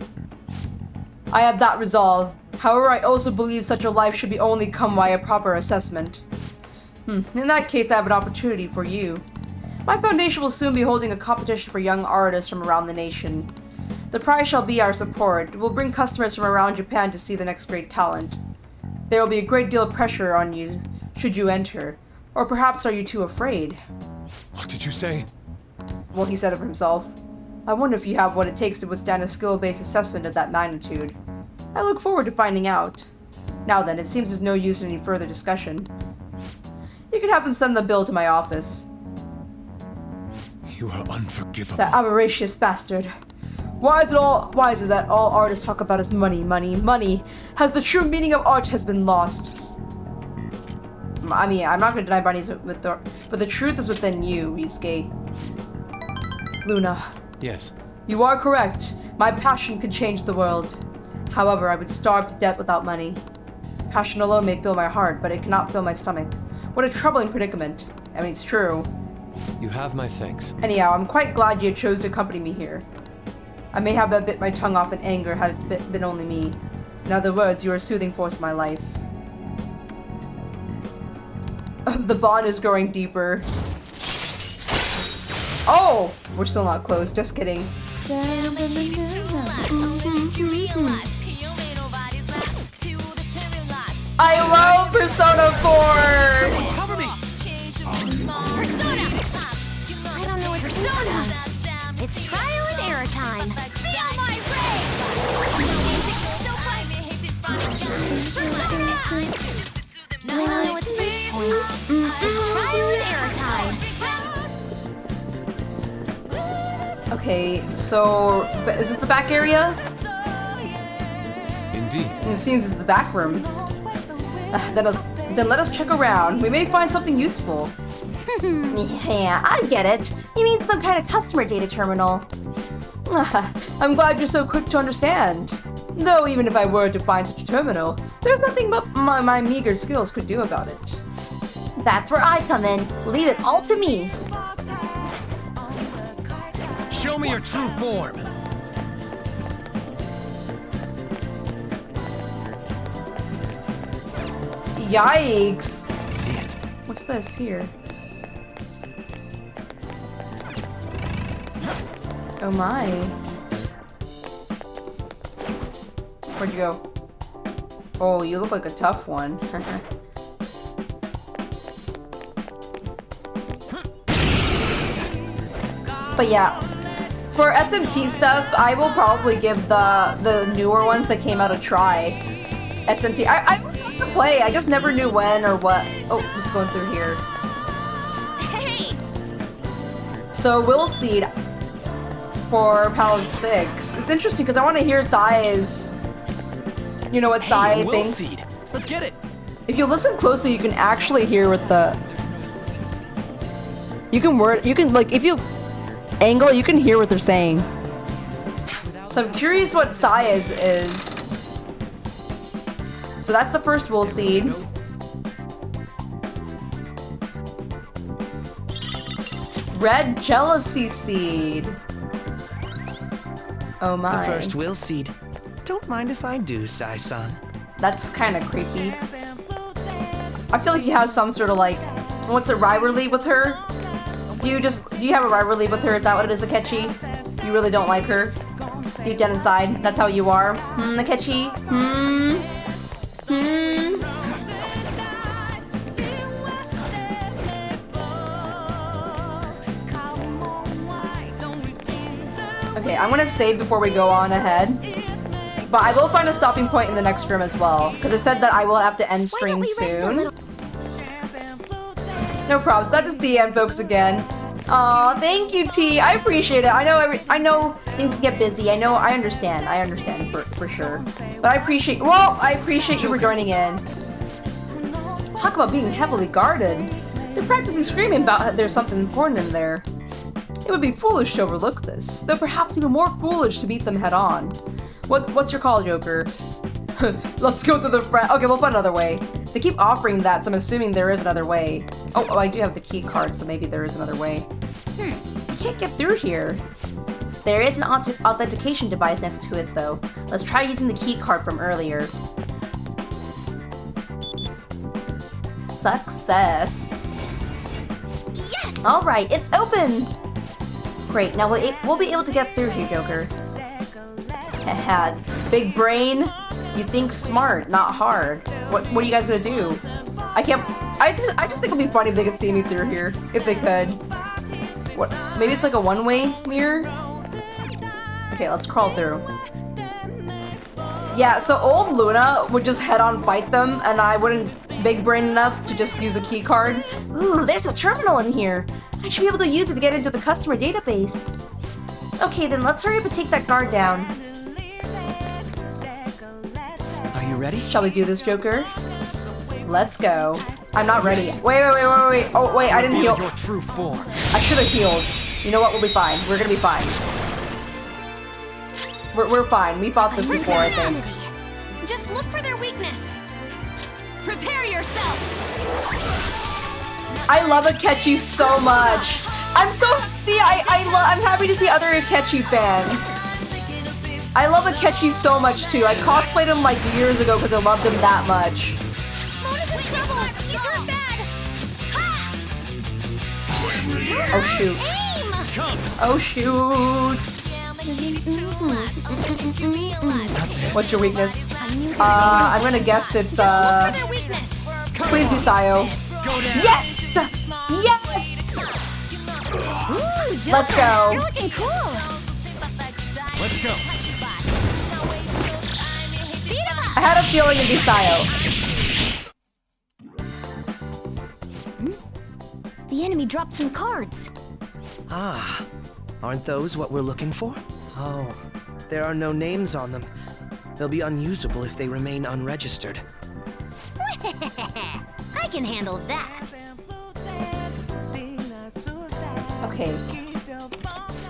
I have that resolve. However, I also believe such a life should be only come by a proper assessment. In that case, I have an opportunity for you. My foundation will soon be holding a competition for young artists from around the nation. The prize shall be our support. We'll bring customers from around Japan to see the next great talent. There will be a great deal of pressure on you should you enter. Or perhaps are you too afraid? What did you say? Well, he said it for himself. I wonder if you have what it takes to withstand a skill-based assessment of that magnitude. I look forward to finding out. Now then, it seems there's no use in any further discussion. You can have them send the bill to my office. You are unforgivable. That avaricious bastard. Why is it that all artists talk about is money, money, money? Has the true meaning of art has been lost? I mean, I'm not going to deny money's but the truth is within you, Yuusuke. Luna. Yes. You are correct. My passion could change the world. However, I would starve to death without money. Passion alone may fill my heart, but it cannot fill my stomach. What a troubling predicament. I mean, it's true. You have my thanks. Anyhow, I'm quite glad you chose to accompany me here. I may have bit my tongue off in anger had it been only me. In other words, you are a soothing force in my life. The bond is growing deeper. Oh! We're still not close, just kidding. I love Persona 4! Someone cover me! Persona! I don't know what Persona. It's trial and error time. Feel my rage! I don't know what's the point. It's trial and error time. Okay, so is this the back area? Indeed. It seems it's the back room. Then let us check around. We may find something useful. Yeah, I get it. You mean some kind of customer data terminal. I'm glad you're so quick to understand. Though even if I were to find such a terminal, there's nothing but my meager skills could do about it. That's where I come in. Leave it all to me. Show me your true form. Yikes. Let's see it. What's this here? Oh my. Where'd you go? Oh, you look like a tough one. But yeah, for SMT stuff, I will probably give the newer ones that came out a try. SMT, I was going to play, I just never knew when or what. Oh, what's going through here? Hey! So Will Seed for Palace 6. It's interesting because I want to hear Sai's, you know what Sai thinks. Seed. Let's get it. If you listen closely, you can actually hear what the... You can like, if you angle, you can hear what they're saying. So I'm curious what Sai is. So that's the first Will Seed. Red Jealousy Seed. Oh my. The first Will Seed. Don't mind if I do, Sai-san. That's kind of creepy. I feel like you have some sort of like, what's a rivalry with her? Do you have a rivalry with her? Is that what it is, Akechi? You really don't like her? Deep down inside, that's how you are? Akechi? Okay, I'm gonna save before we go on ahead. But I will find a stopping point in the next room as well, because I said that I will have to end stream soon. No problems. That is the end, folks, again. Aw, thank you, T. I appreciate it. I know things get busy. I understand for sure. But I appreciate you for joining in. Talk about being heavily guarded. They're practically screaming about how there's something important in there. It would be foolish to overlook this, though perhaps even more foolish to meet them head on. What's your call, Joker? Let's go through the front. Okay, we'll find another way. They keep offering that, so I'm assuming there is another way. Oh, I do have the key card, so maybe there is another way. You can't get through here. There is an authentication device next to it, though. Let's try using the key card from earlier. Success. Yes! Alright, it's open! Great, now we'll be able to get through here, Joker. Big brain. You think smart, not hard. What are you guys gonna do? I just think it'd be funny if they could see me through here. If they could. What? Maybe it's like a one-way mirror? Okay, let's crawl through. Yeah, so old Luna would just head-on fight them, and I wouldn't big brain enough to just use a key card. Ooh, there's a terminal in here. I should be able to use it to get into the customer database. Okay, then let's hurry up and take that guard down. Are you ready? Shall we do this, Joker? Let's go. I'm not ready. Wait. Oh, wait, I didn't heal. Your true form. I should have healed. You know what? We'll be fine. We're gonna be fine. We're fine. We fought this before, I think. Just look for their weakness. Prepare yourself. I love Akechi so much. I'm so happy. I'm happy to see other Akechi fans. I love Akechi so much too. I cosplayed him like years ago because I loved him that much. Mona's in trouble. He's hurt bad. Ha! Oh shoot. Oh shoot. What's your weakness? I'm gonna guess it's please be Sayo. Yes! Yes! Ooh, let's go. You're looking cool. Let's go. I had a feeling it'd be Sayo. The enemy dropped some cards. Ah, aren't those what we're looking for? Oh, there are no names on them. They'll be unusable if they remain unregistered. I can handle that.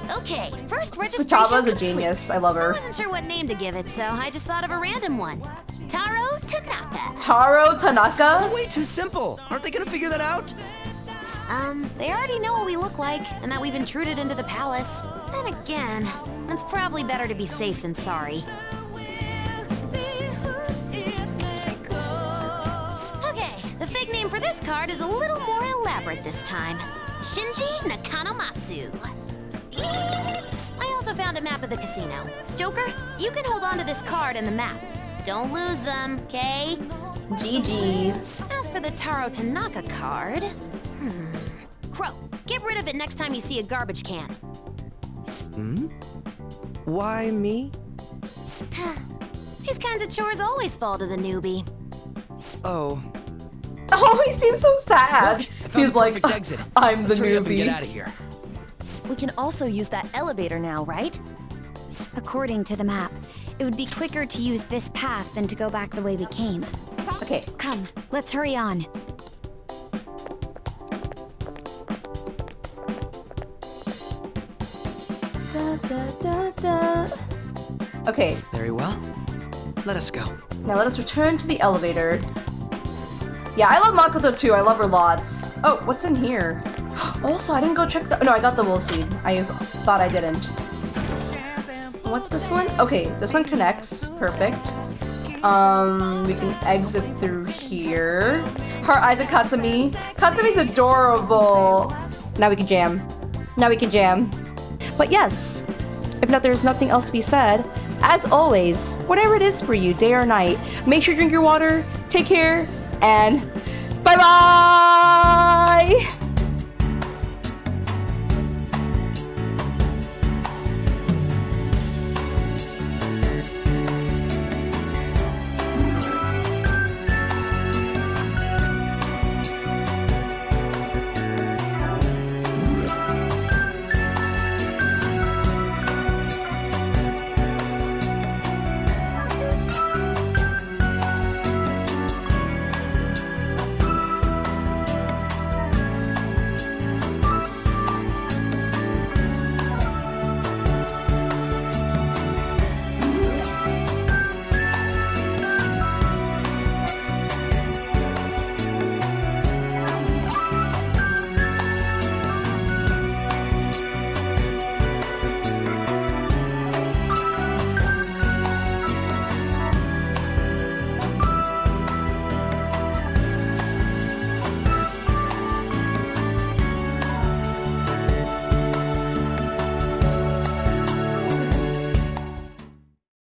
Okay, first registration Futaba's a complete. genius. I love her. I wasn't sure what name to give it, so I just thought of a random one. Taro Tanaka. Taro Tanaka? That's way too simple. Aren't they gonna figure that out? They already know what we look like, and that we've intruded into the palace. Then again, it's probably better to be safe than sorry. Okay, the fake name for this card is a little more elaborate this time. Shinji Nakanomatsu. I also found a map of the casino. Joker, you can hold on to this card and the map. Don't lose them, okay? GG's. As for the Taro Tanaka card... Crow, get rid of it next time you see a garbage can. Why me? These kinds of chores always fall to the newbie. Oh. Oh, he seems so sad. He's like, exit. I'm the Let's hurry up and newbie. get out of here. We can also use that elevator now, right? According to the map, it would be quicker to use this path than to go back the way we came. Okay. Come, let's hurry on. Okay. Very well. Let us go. Now let us return to the elevator. Yeah, I love Makoto too. I love her lots. Oh, what's in here? Also, I didn't go check the... No, I got the wool seed. I thought I didn't. What's this one? Okay, this one connects. Perfect. We can exit through here. Her eyes at Kasumi. Kasumi's adorable. Now we can jam. Now we can jam. But yes, if not, there's nothing else to be said. As always, whatever it is for you, day or night, make sure you drink your water, take care, and bye-bye!